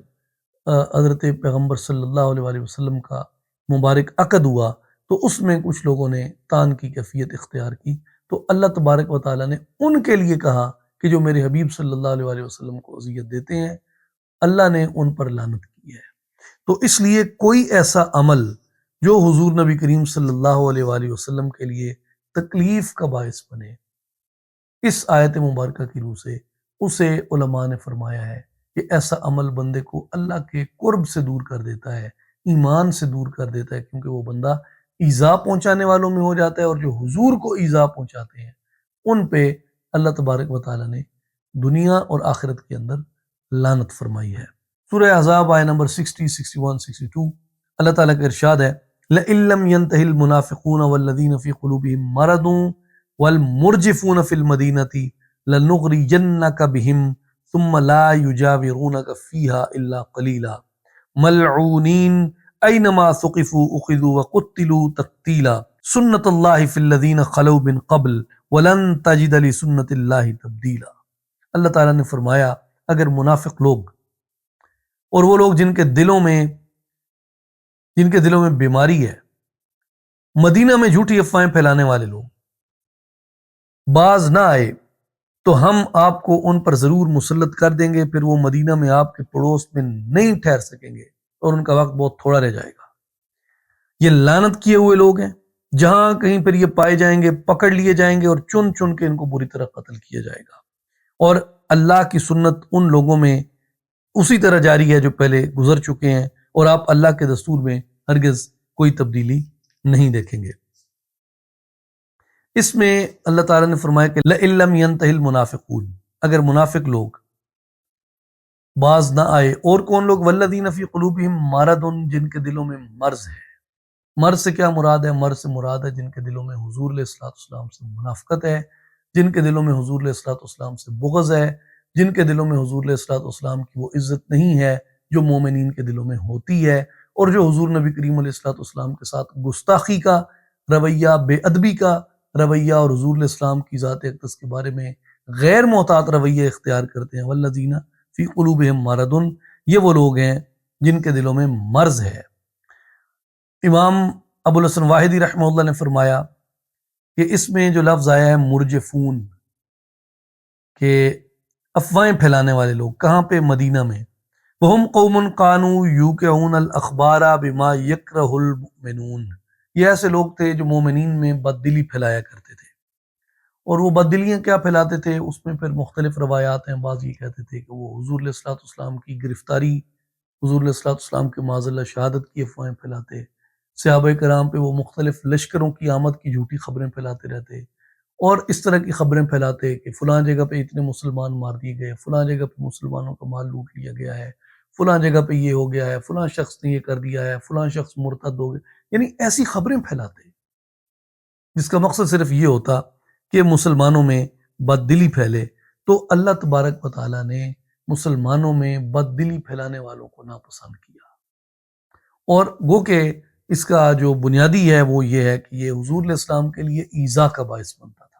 حضرت پیغمبر صلی اللہ علیہ وآلہ وسلم کا مبارک عقد ہوا تو اس میں کچھ لوگوں نے تان کی کیفیت اختیار کی، تو اللہ تبارک و تعالیٰ نے ان کے لیے کہا کہ جو میرے حبیب صلی اللہ علیہ وآلہ وسلم کو اذیت دیتے ہیں اللہ نے ان پر لعنت کی ہے۔ تو اس لیے کوئی ایسا عمل جو حضور نبی کریم صلی اللہ علیہ وآلہ وسلم کے لیے تکلیف کا باعث بنے، اس آیت مبارکہ کی روح سے اسے علماء نے فرمایا ہے کہ ایسا عمل بندے کو اللہ کے قرب سے دور کر دیتا ہے، ایمان سے دور کر دیتا ہے، کیونکہ وہ بندہ ایذا پہنچانے والوں میں ہو جاتا ہے، اور جو حضور کو ایذا پہنچاتے ہیں ان پہ اللہ تبارک و تعالیٰ نے دنیا اور آخرت کے اندر لعنت فرمائی ہے۔ سورہ احزاب آیت نمبر 60، 61، 62، اللہ تعالیٰ کا ارشاد ہے، لَإِن لَّمْ يَنْتَهِ الْمُنَافِقُونَ وَالَّذِينَ فِي قُلُوبِهِم مَّرَضٌ وَالْمُرْجِفُونَ فِي الْمَدِينَةِ لَنُغْرِيَنَّكَ بِهِمْ ثُمَّ لَا يُجَاوِرُونَكَ فِيهَا إِلَّا قَلِيلًا مَلْعُونِينَ أَيْنَمَا ثُقِفُوا أُخِذُوا وَقُتِّلُوا تَقْتِيلًا سُنَّتُ اللَّهِ فِي الَّذِينَ خَلَوْا مِن قَبْلُ وَلَن تَجِدَ لِسُنَّتِ اللَّهِ تَبْدِيلًا۔ اللہ تعالیٰ نے فرمایا اگر منافق لوگ اور وہ لوگ جن کے دلوں میں بیماری ہے، مدینہ میں جھوٹی افواہیں پھیلانے والے لوگ باز نہ آئے تو ہم آپ کو ان پر ضرور مسلط کر دیں گے، پھر وہ مدینہ میں آپ کے پڑوس میں نہیں ٹھہر سکیں گے اور ان کا وقت بہت تھوڑا رہ جائے گا۔ یہ لعنت کیے ہوئے لوگ ہیں، جہاں کہیں پر یہ پائے جائیں گے پکڑ لیے جائیں گے اور چن چن کے ان کو بری طرح قتل کیا جائے گا، اور اللہ کی سنت ان لوگوں میں اسی طرح جاری ہے جو پہلے گزر چکے ہیں، اور آپ اللہ کے دستور میں ہرگز کوئی تبدیلی نہیں دیکھیں گے۔ اس میں اللہ تعالیٰ نے فرمایا کہ لَإِن لَّمْ يَنْتَهِ الْمُنَافِقُونَ، اگر منافق لوگ باز نہ آئے، اور کون لوگ؟ وَالَّذِينَ فِي قُلُوبِهِم مَّرَضٌ، جن کے دلوں میں مرض ہے۔ مرض سے کیا مراد ہے؟ مرض سے مراد ہے جن کے دلوں میں حضور علیہ الصلوۃ والسلام سے منافقت ہے، جن کے دلوں میں حضور علیہ الصلوۃ والسلام سے بغض ہے، جن کے دلوں میں حضور علیہ الصلوۃ والسلام کی وہ عزت نہیں ہے جو مومنین کے دلوں میں ہوتی ہے، اور جو حضور نبی کریم علیہ الصلوۃ والسلام کے ساتھ گستاخی کا رویہ، بے ادبی کا رویہ، اور حضور علیہ السلام کی ذات اقدس کے بارے میں غیر محتاط رویہ اختیار کرتے ہیں۔ والذین فی قلوبہم مرض، یہ وہ لوگ ہیں جن کے دلوں میں مرض ہے۔ امام ابو الحسن واحدی رحمہ اللہ نے فرمایا کہ اس میں جو لفظ آیا ہے مرجفون، کہ افواہیں پھیلانے والے لوگ، کہاں پہ؟ مدینہ میں۔ وہم قوم کانوا یوقعون الاخبار بما یکرہ المؤمنون، یہ ایسے لوگ تھے جو مومنین میں بددلی پھیلایا کرتے تھے، اور وہ بددلیاں کیا پھیلاتے تھے؟ اس میں پھر مختلف روایات ہیں۔ بعض یہ کہتے تھے کہ وہ حضور علیہ الصلوۃ والسلام کی گرفتاری، حضور علیہ الصلوۃ والسلام کے معاذ اللہ شہادت کی افواہیں پھیلاتے، صحابہ کرام پہ وہ مختلف لشکروں کی آمد کی جھوٹی خبریں پھیلاتے رہتے، اور اس طرح کی خبریں پھیلاتے کہ فلاں جگہ پہ اتنے مسلمان مار دیے گئے، فلاں جگہ پہ مسلمانوں کا مال لوٹ لیا گیا ہے، فلاں جگہ پہ یہ ہو گیا ہے، فلاں شخص نے یہ کر دیا ہے، فلاں شخص مرتد ہو گیا، یعنی ایسی خبریں پھیلاتے جس کا مقصد صرف یہ ہوتا کہ مسلمانوں میں بد دلی پھیلے۔ تو اللہ تبارک و تعالیٰ نے مسلمانوں میں بد دلی پھیلانے والوں کو ناپسند کیا، اور گو کہ اس کا جو بنیادی ہے وہ یہ ہے کہ یہ حضور علیہ السلام کے لیے ایذا کا باعث بنتا تھا،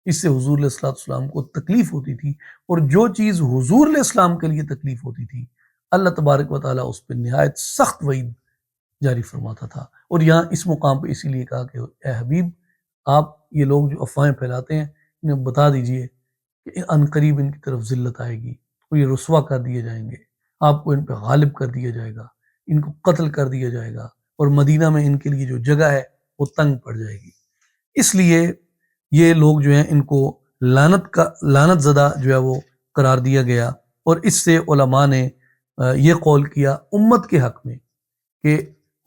اس سے حضور علیہ السلام کو تکلیف ہوتی تھی، اور جو چیز حضور علیہ السلام کے لیے تکلیف ہوتی تھی اللہ تبارک و تعالیٰ اس پہ نہایت سخت وعید جاری فرماتا تھا۔ اور یہاں اس مقام پہ اسی لیے کہا کہ اے حبیب، آپ یہ لوگ جو افواہیں پھیلاتے ہیں انہیں بتا دیجئے کہ عنقریب ان کی طرف ذلت آئے گی، وہ یہ رسوا کر دیے جائیں گے، آپ کو ان پہ غالب کر دیا جائے گا، ان کو قتل کر دیا جائے گا، اور مدینہ میں ان کے لیے جو جگہ ہے وہ تنگ پڑ جائے گی۔ اس لیے یہ لوگ جو ہیں ان کو لعنت زدہ جو ہے وہ قرار دیا گیا، اور اس سے علماء نے یہ قول کیا امت کے حق میں کہ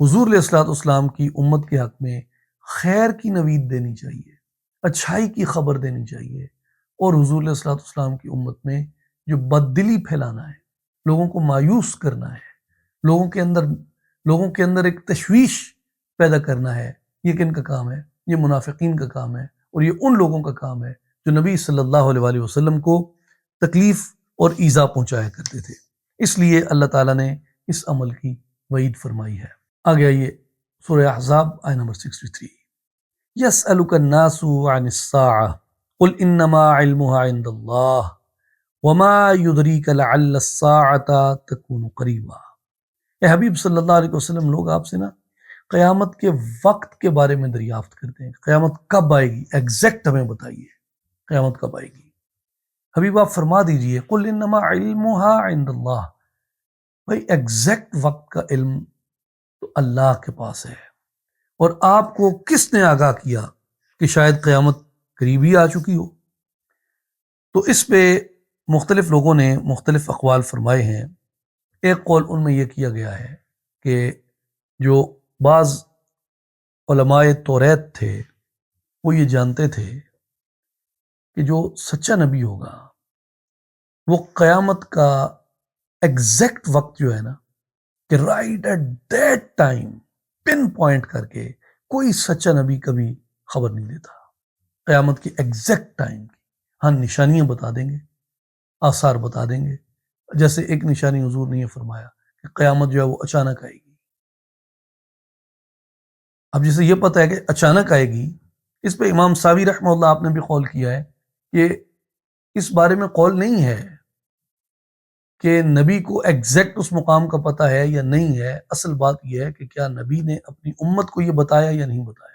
حضور علیہ السلام کی امت کے حق میں خیر کی نوید دینی چاہیے، اچھائی کی خبر دینی چاہیے، اور حضور علیہ السلام کی امت میں جو بددلی پھیلانا ہے، لوگوں کو مایوس کرنا ہے، لوگوں کے اندر ایک تشویش پیدا کرنا ہے، یہ کن کا کام ہے؟ یہ منافقین کا کام ہے، اور یہ ان لوگوں کا کام ہے جو نبی صلی اللہ علیہ وآلہ وسلم کو تکلیف اور ایذا پہنچایا کرتے تھے۔ اس لیے اللہ تعالیٰ نے اس عمل کی وعید فرمائی ہے۔ آگے آئیے سورہ احزاب آیت نمبر 63۔ یسألک الناس عن الساعة قل انما علمها عند اللہ وما يدریک لعل الساعة تکون قریبا۔ اے حبیب صلی اللہ علیہ وسلم، لوگ آپ سے نا قیامت کے وقت کے بارے میں دریافت کرتے ہیں، قیامت کب آئے گی، ایگزیکٹ ہمیں بتائیے قیامت کب آئے گی۔ حبیب آپ فرما دیجئے قل انما علمها عند اللہ، بھائی ایگزیکٹ وقت کا علم تو اللہ کے پاس ہے، اور آپ کو کس نے آگاہ کیا کہ شاید قیامت قریبی آ چکی ہو؟ تو اس پہ مختلف لوگوں نے مختلف اقوال فرمائے ہیں۔ ایک قول ان میں یہ کیا گیا ہے کہ جو بعض علماء توریت تھے وہ یہ جانتے تھے کہ جو سچا نبی ہوگا وہ قیامت کا ایگزیکٹ وقت جو ہے نا کہ right at that time pinpoint کر کے کوئی سچا نبی کبھی خبر نہیں دیتا قیامت کی ایگزیکٹ ٹائم کی۔ ہاں نشانیاں بتا دیں گے، آثار بتا دیں گے، جیسے ایک نشانی حضور نے یہ فرمایا کہ قیامت جو ہے وہ اچانک آئے گی۔ اب جسے یہ پتہ ہے کہ اچانک آئے گی، اس پہ امام ساوی رحمہ اللہ آپ نے بھی قول کیا ہے کہ اس بارے میں قول نہیں ہے کہ نبی کو ایگزیکٹ اس مقام کا پتہ ہے یا نہیں ہے، اصل بات یہ ہے کہ کیا نبی نے اپنی امت کو یہ بتایا یا نہیں بتایا۔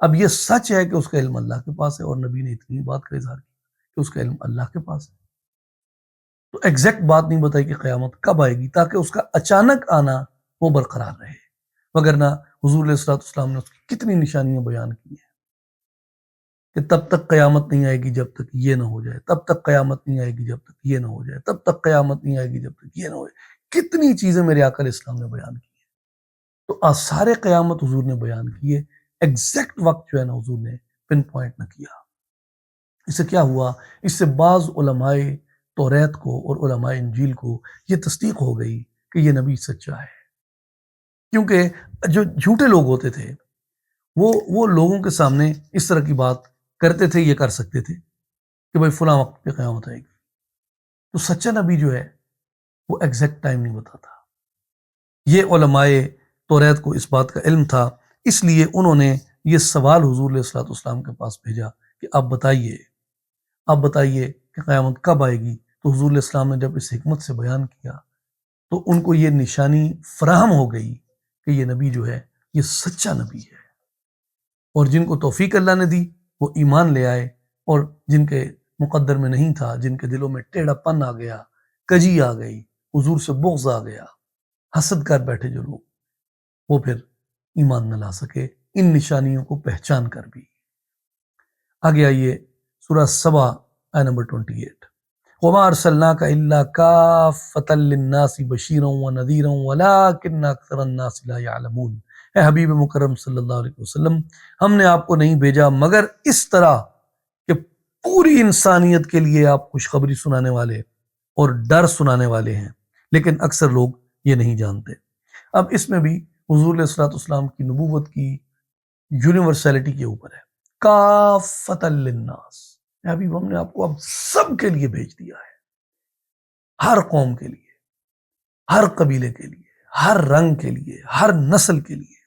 اب یہ سچ ہے کہ اس کا علم اللہ کے پاس ہے، اور نبی نے اتنی بات کا اظہار کیا کہ اس کا علم اللہ کے پاس ہے، تو ایگزیکٹ بات نہیں بتائی کہ قیامت کب آئے گی تاکہ اس کا اچانک آنا وہ برقرار رہے، وگرنہ حضور علیہ السلام نے اس کی کتنی نشانیاں بیان کی ہیں کہ تب تک قیامت نہیں آئے گی جب تک یہ نہ ہو جائے، تب تک قیامت نہیں آئے گی جب تک یہ نہ ہو جائے، تب تک قیامت نہیں آئے گی جب تک یہ نہ ہو جائے۔ کتنی چیزیں میرے آقا علیہ السلام نے بیان کی ہیں، تو آثار قیامت حضور نے بیان کیے، ایگزیکٹ وقت جو ہے نا حضور نے پن پوائنٹ نہ کیا۔ اس سے کیا ہوا؟ اس سے بعض علماء توریت کو اور علماء انجیل کو یہ تصدیق ہو گئی کہ یہ نبی سچا ہے، کیونکہ جو جھوٹے لوگ ہوتے تھے وہ لوگوں کے سامنے اس طرح کی بات کرتے تھے، یہ کر سکتے تھے کہ بھائی فلاں وقت پہ قیامت آئے گی، تو سچا نبی جو ہے وہ ایگزیکٹ ٹائم نہیں بتاتا۔ یہ علماء توریت کو اس بات کا علم تھا، اس لیے انہوں نے یہ سوال حضور علیہ السلام کے پاس بھیجا کہ آپ بتائیے کہ قیامت کب آئے گی۔ تو حضور علیہ السلام نے جب اس حکمت سے بیان کیا تو ان کو یہ نشانی فراہم ہو گئی کہ یہ نبی جو ہے یہ سچا نبی ہے، اور جن کو توفیق اللہ نے دی وہ ایمان لے آئے، اور جن کے مقدر میں نہیں تھا، جن کے دلوں میں ٹیڑھا پن آ گیا، کجی آ گئی، حضور سے بغض آ گیا، حسد کر بیٹھے جو لوگ، وہ پھر ایمان نہ لا سکے ان نشانیوں کو پہچان کر بھی۔ آگے آئیے سورہ سبا آیت نمبر 28۔ وَمَا أَرْسَلْنَاكَ إِلَّا كَافَّةً لِلنَّاسِ بَشِيرًا وَنَذِيرًا وَلَٰكِنَّ أَكْثَرَ النَّاسِ لَا يَعْلَمُونَ۔ اے حبیب مکرم صلی اللہ علیہ وسلم، ہم نے آپ کو نہیں بھیجا مگر اس طرح پوری انسانیت کے لیے آپ خوشخبری سنانے والے اور ڈر سنانے والے ہیں، لیکن اکثر لوگ یہ نہیں جانتے۔ اب اس میں بھی حضور علیہ الصلوۃ والسلام کی نبوت کی یونیورسلٹی کے اوپر ہے، کافۃ للناس، اے حبیب ہم نے آپ کو اب سب کے لیے بھیج دیا ہے، ہر قوم کے لیے، ہر قبیلے کے لیے، ہر رنگ کے لیے، ہر نسل کے لیے۔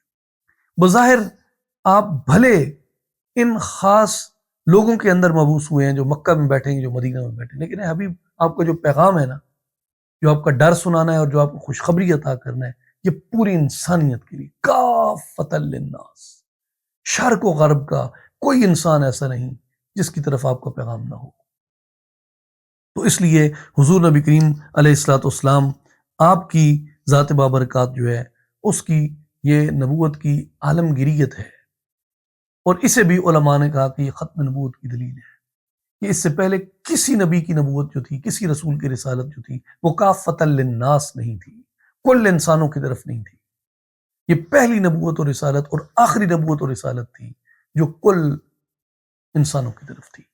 بظاہر آپ بھلے ان خاص لوگوں کے اندر مبعوث ہوئے ہیں جو مکہ میں بیٹھے ہیں، جو مدینہ میں بیٹھے ہیں، لیکن اے حبیب آپ کا جو پیغام ہے نا، جو آپ کا ڈر سنانا ہے اور جو آپ کو خوشخبری عطا کرنا ہے، یہ پوری انسانیت کے لیے، کافۃ للناس، شرق و غرب کا کوئی انسان ایسا نہیں جس کی طرف آپ کا پیغام نہ ہو۔ تو اس لیے حضور نبی کریم علیہ الصلوۃ والسلام آپ کی ذات بابرکات جو ہے اس کی یہ نبوت کی عالمگیریت ہے، اور اسے بھی علماء نے کہا کہ یہ ختم نبوت کی دلیل ہے کہ اس سے پہلے کسی نبی کی نبوت جو تھی، کسی رسول کی رسالت جو تھی، وہ کافۃ للناس نہیں تھی، کل انسانوں کی طرف نہیں تھی۔ یہ پہلی نبوت اور رسالت اور آخری نبوت اور رسالت تھی جو کل انسانوں کی طرف تھی۔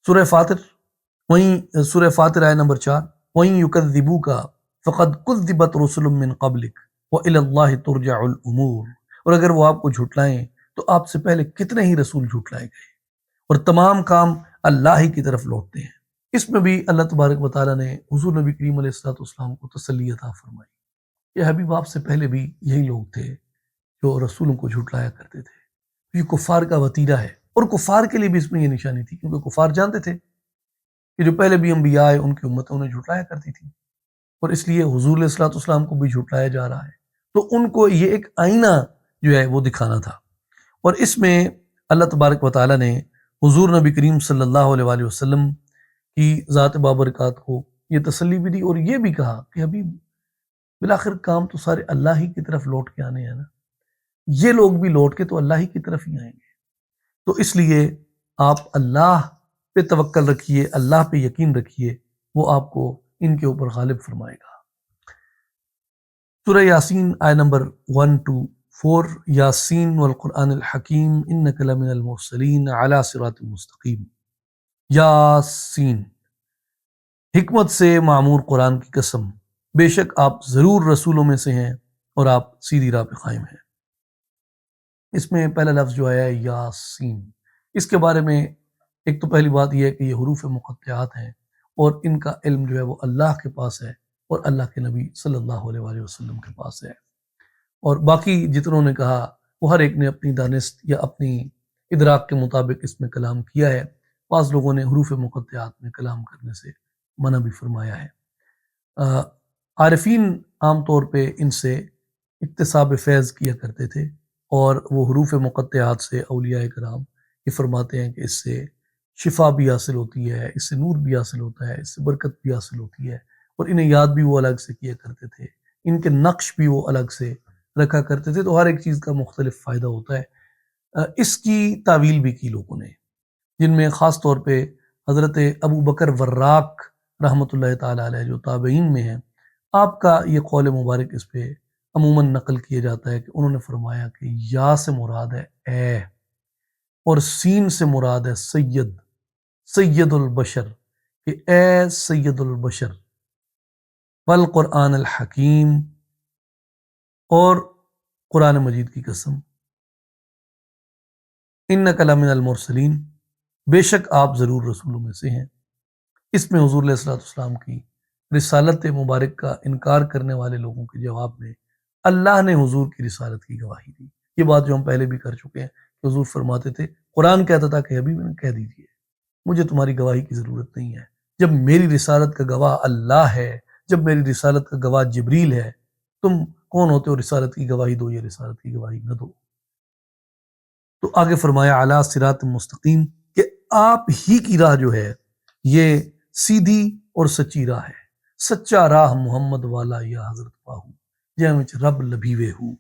سورہ فاطر، وہیں سورہ فاطر آیہ نمبر 4، وَإِن يُكَذِّبُوكَ فَقَدْ كُذِّبَتْ رُسُلٌ مِّن قَبْلِكَ وَإِلَى اللَّهِ تُرْجَعُ الْأُمُورُ، اور اگر وہ آپ کو جھٹلائیں تو آپ سے پہلے کتنے ہی رسول جھٹلائے گئے، اور تمام کام اللہ ہی کی طرف لوٹتے ہیں۔ اس میں بھی اللہ تبارک و تعالیٰ نے حضور نبی کریم علیہ الصلوۃ والسلام کو تسلی عطا فرمائی کہ حبیب آپ سے پہلے بھی یہی لوگ تھے جو رسولوں کو جھٹلایا کرتے تھے۔ یہ کفار کا وتیرہ ہے، اور کفار کے لیے بھی اس میں یہ نشانی تھی، کیونکہ کفار جانتے تھے کہ جو پہلے بھی انبیاء آئے ان کی امتیں انہیں جھٹلایا کرتی تھی، اور اس لیے حضور علیہ الصلوۃ والسلام کو بھی جھٹلایا جا رہا ہے، تو ان کو یہ ایک آئینہ جو ہے وہ دکھانا تھا۔ اور اس میں اللہ تبارک و تعالیٰ نے حضور نبی کریم صلی اللہ علیہ وآلہ وسلم کی ذات بابرکات کو یہ تسلی بھی دی، اور یہ بھی کہا کہ حبیب بالآخر کام تو سارے اللہ ہی کی طرف لوٹ کے آنے ہیں نا، یہ لوگ بھی لوٹ کے تو اللہ ہی کی طرف ہی آئیں گے، تو اس لیے آپ اللہ پہ توکل رکھیے، اللہ پہ یقین رکھیے، وہ آپ کو ان کے اوپر غالب فرمائے گا۔ سورہ یاسین آیہ نمبر 1 to 4، یاسین والقرآن الحکیم انک لمن المرسلین علی صراط مستقیم۔ یاسین، حکمت سے معمور قرآن کی قسم، بے شک آپ ضرور رسولوں میں سے ہیں اور آپ سیدھی راہ پہ قائم ہیں۔ اس میں پہلا لفظ جو آیا ہے یاسین، اس کے بارے میں ایک تو پہلی بات یہ ہے کہ یہ حروف مقطعات ہیں، اور ان کا علم جو ہے وہ اللہ کے پاس ہے اور اللہ کے نبی صلی اللہ علیہ وآلہ وسلم کے پاس ہے، اور باقی جتنوں نے کہا وہ ہر ایک نے اپنی دانست یا اپنی ادراک کے مطابق اس میں کلام کیا ہے۔ بعض لوگوں نے حروف مقطعات میں کلام کرنے سے منع بھی فرمایا ہے۔ عارفین عام طور پہ ان سے اکتساب فیض کیا کرتے تھے، اور وہ حروف مقطعات سے اولیاء کرام یہ فرماتے ہیں کہ اس سے شفا بھی حاصل ہوتی ہے، اس سے نور بھی حاصل ہوتا ہے، اس سے برکت بھی حاصل ہوتی ہے، اور انہیں یاد بھی وہ الگ سے کیا کرتے تھے، ان کے نقش بھی وہ الگ سے رکھا کرتے تھے، تو ہر ایک چیز کا مختلف فائدہ ہوتا ہے۔ اس کی تعویل بھی کی لوگوں نے، جن میں خاص طور پہ حضرت ابو بکر وراق رحمۃ اللہ تعالیٰ علیہ جو تابعین میں ہیں، آپ کا یہ قول مبارک اس پہ عموماً نقل کیا جاتا ہے کہ انہوں نے فرمایا کہ یا سے مراد ہے اے، اور سین سے مراد ہے سید، سید البشر، کہ اے سید البشر، والقرآن الحکیم، اور قرآن مجید کی قسم، انک لمن المرسلین، بے شک آپ ضرور رسولوں میں سے ہیں۔ اس میں حضور علیہ الصلوۃ والسلام کی رسالت مبارک کا انکار کرنے والے لوگوں کے جواب میں اللہ نے حضور کی رسالت کی گواہی دی۔ یہ بات جو ہم پہلے بھی کر چکے ہیں کہ حضور فرماتے تھے، قرآن کہتا تھا کہ حبیب کہہ دیجئے مجھے تمہاری گواہی کی ضرورت نہیں ہے، جب میری رسالت کا گواہ اللہ ہے، جب میری رسالت کا گواہ جبریل ہے، تم کون ہوتے ہو رسالت کی گواہی دو یا رسالت کی گواہی نہ دو۔ تو آگے فرمایا علی صراط مستقیم، کہ آپ ہی کی راہ جو ہے یہ سیدھی اور سچی راہ ہے، سچا راہ محمد والا یا حضرت پاہو جے وچ رب لبھیوے ہو۔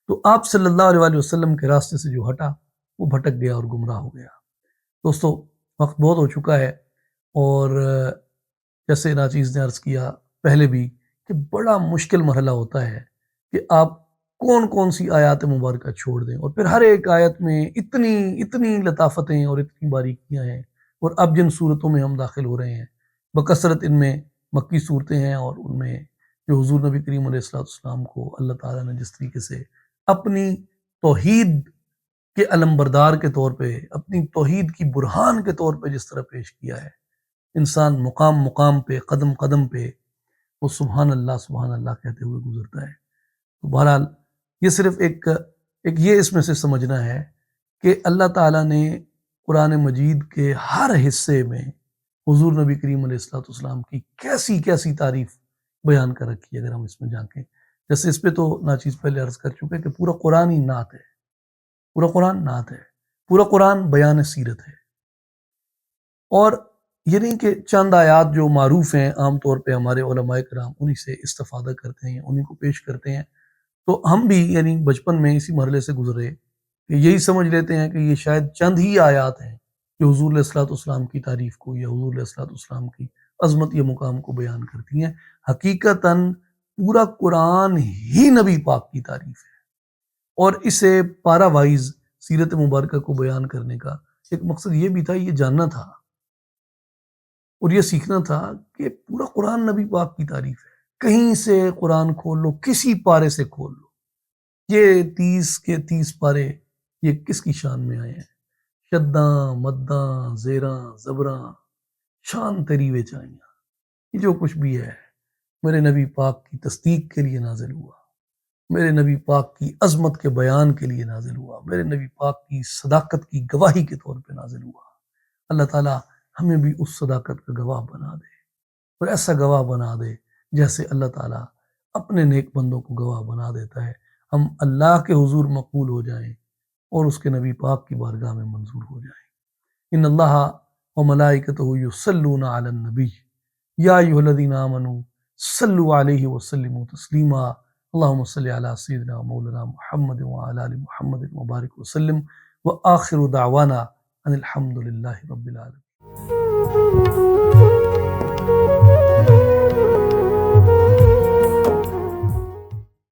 تو آپ صلی اللہ علیہ وآلہ وسلم کے راستے سے جو ہٹا وہ بھٹک گیا اور گمراہ ہو گیا۔ دوستو وقت بہت ہو چکا ہے، اور جیسے ناچیز نے عرض کیا پہلے بھی کہ بڑا مشکل مرحلہ ہوتا ہے کہ آپ کون کون سی آیات مبارکہ چھوڑ دیں، اور پھر ہر ایک آیت میں اتنی لطافتیں اور اتنی باریکیاں ہیں، اور اب جن صورتوں میں ہم داخل ہو رہے ہیں بکثرت ان میں مکی صورتیں ہیں، اور ان میں جو حضور نبی کریم علیہ السلام کو اللہ تعالیٰ نے جس طریقے سے اپنی توحید کے علم بردار کے طور پہ، اپنی توحید کی برہان کے طور پہ جس طرح پیش کیا ہے، انسان مقام مقام پہ قدم قدم پہ وہ سبحان اللہ کہتے ہوئے گزرتا ہے۔ تو بہرحال یہ صرف ایک یہ اس میں سے سمجھنا ہے کہ اللہ تعالیٰ نے قرآن مجید کے ہر حصے میں حضور نبی کریم علیہ السلام کی کیسی کیسی تعریف بیان کر رکھی ہے۔ اگر ہم اس میں جانیں، جیسے اس پہ تو ناچیز پہلے عرض کر چکے کہ پورا قرآن ہی نعت ہے، پورا قرآن نعت ہے، پورا قرآن بیان سیرت ہے، اور یہ نہیں کہ چند آیات جو معروف ہیں عام طور پہ ہمارے علماء کرام انہی سے استفادہ کرتے ہیں، انہی کو پیش کرتے ہیں، تو ہم بھی یعنی بچپن میں اسی مرحلے سے گزرے کہ یہی سمجھ لیتے ہیں کہ یہ شاید چند ہی آیات ہیں جو حضور علیہ السلام کی تعریف کو یا حضور علیہ السلام کی عظمت یا مقام کو بیان کرتی ہیں۔ حقیقتاً پورا قرآن ہی نبی پاک کی تعریف ہے، اور اسے پارا وائز سیرت مبارکہ کو بیان کرنے کا ایک مقصد یہ بھی تھا، یہ جاننا تھا اور یہ سیکھنا تھا کہ پورا قرآن نبی پاک کی تعریف ہے۔ کہیں سے قرآن کھول لو، کسی پارے سے کھول لو، یہ 30 کے 30 پارے یہ کس کی شان میں آئے ہیں؟ شداں مداں زیراں زبراں شان تیری وے چائیاں، یہ جو کچھ بھی ہے میرے نبی پاک کی تصدیق کے لیے نازل ہوا، میرے نبی پاک کی عظمت کے بیان کے لیے نازل ہوا، میرے نبی پاک کی صداقت کی گواہی کے طور پہ نازل ہوا۔ اللہ تعالیٰ ہمیں بھی اس صداقت کا گواہ بنا دے، اور ایسا گواہ بنا دے جیسے اللہ تعالیٰ اپنے نیک بندوں کو گواہ بنا دیتا ہے، ہم اللہ کے حضور مقبول ہو جائیں اور اس کے نبی پاک کی بارگاہ میں منظور ہو جائیں۔ ان اللہ و ملائکتہ یصلون علی النبی یا ایھا الذین آمنوا صلوا علیہ وسلموا تسلیما اللہم صل علی سیدنا مولانا محمد وعلی آل محمد وبارک وسلم وآخر دعوانا ان الحمد للہ رب العالمین۔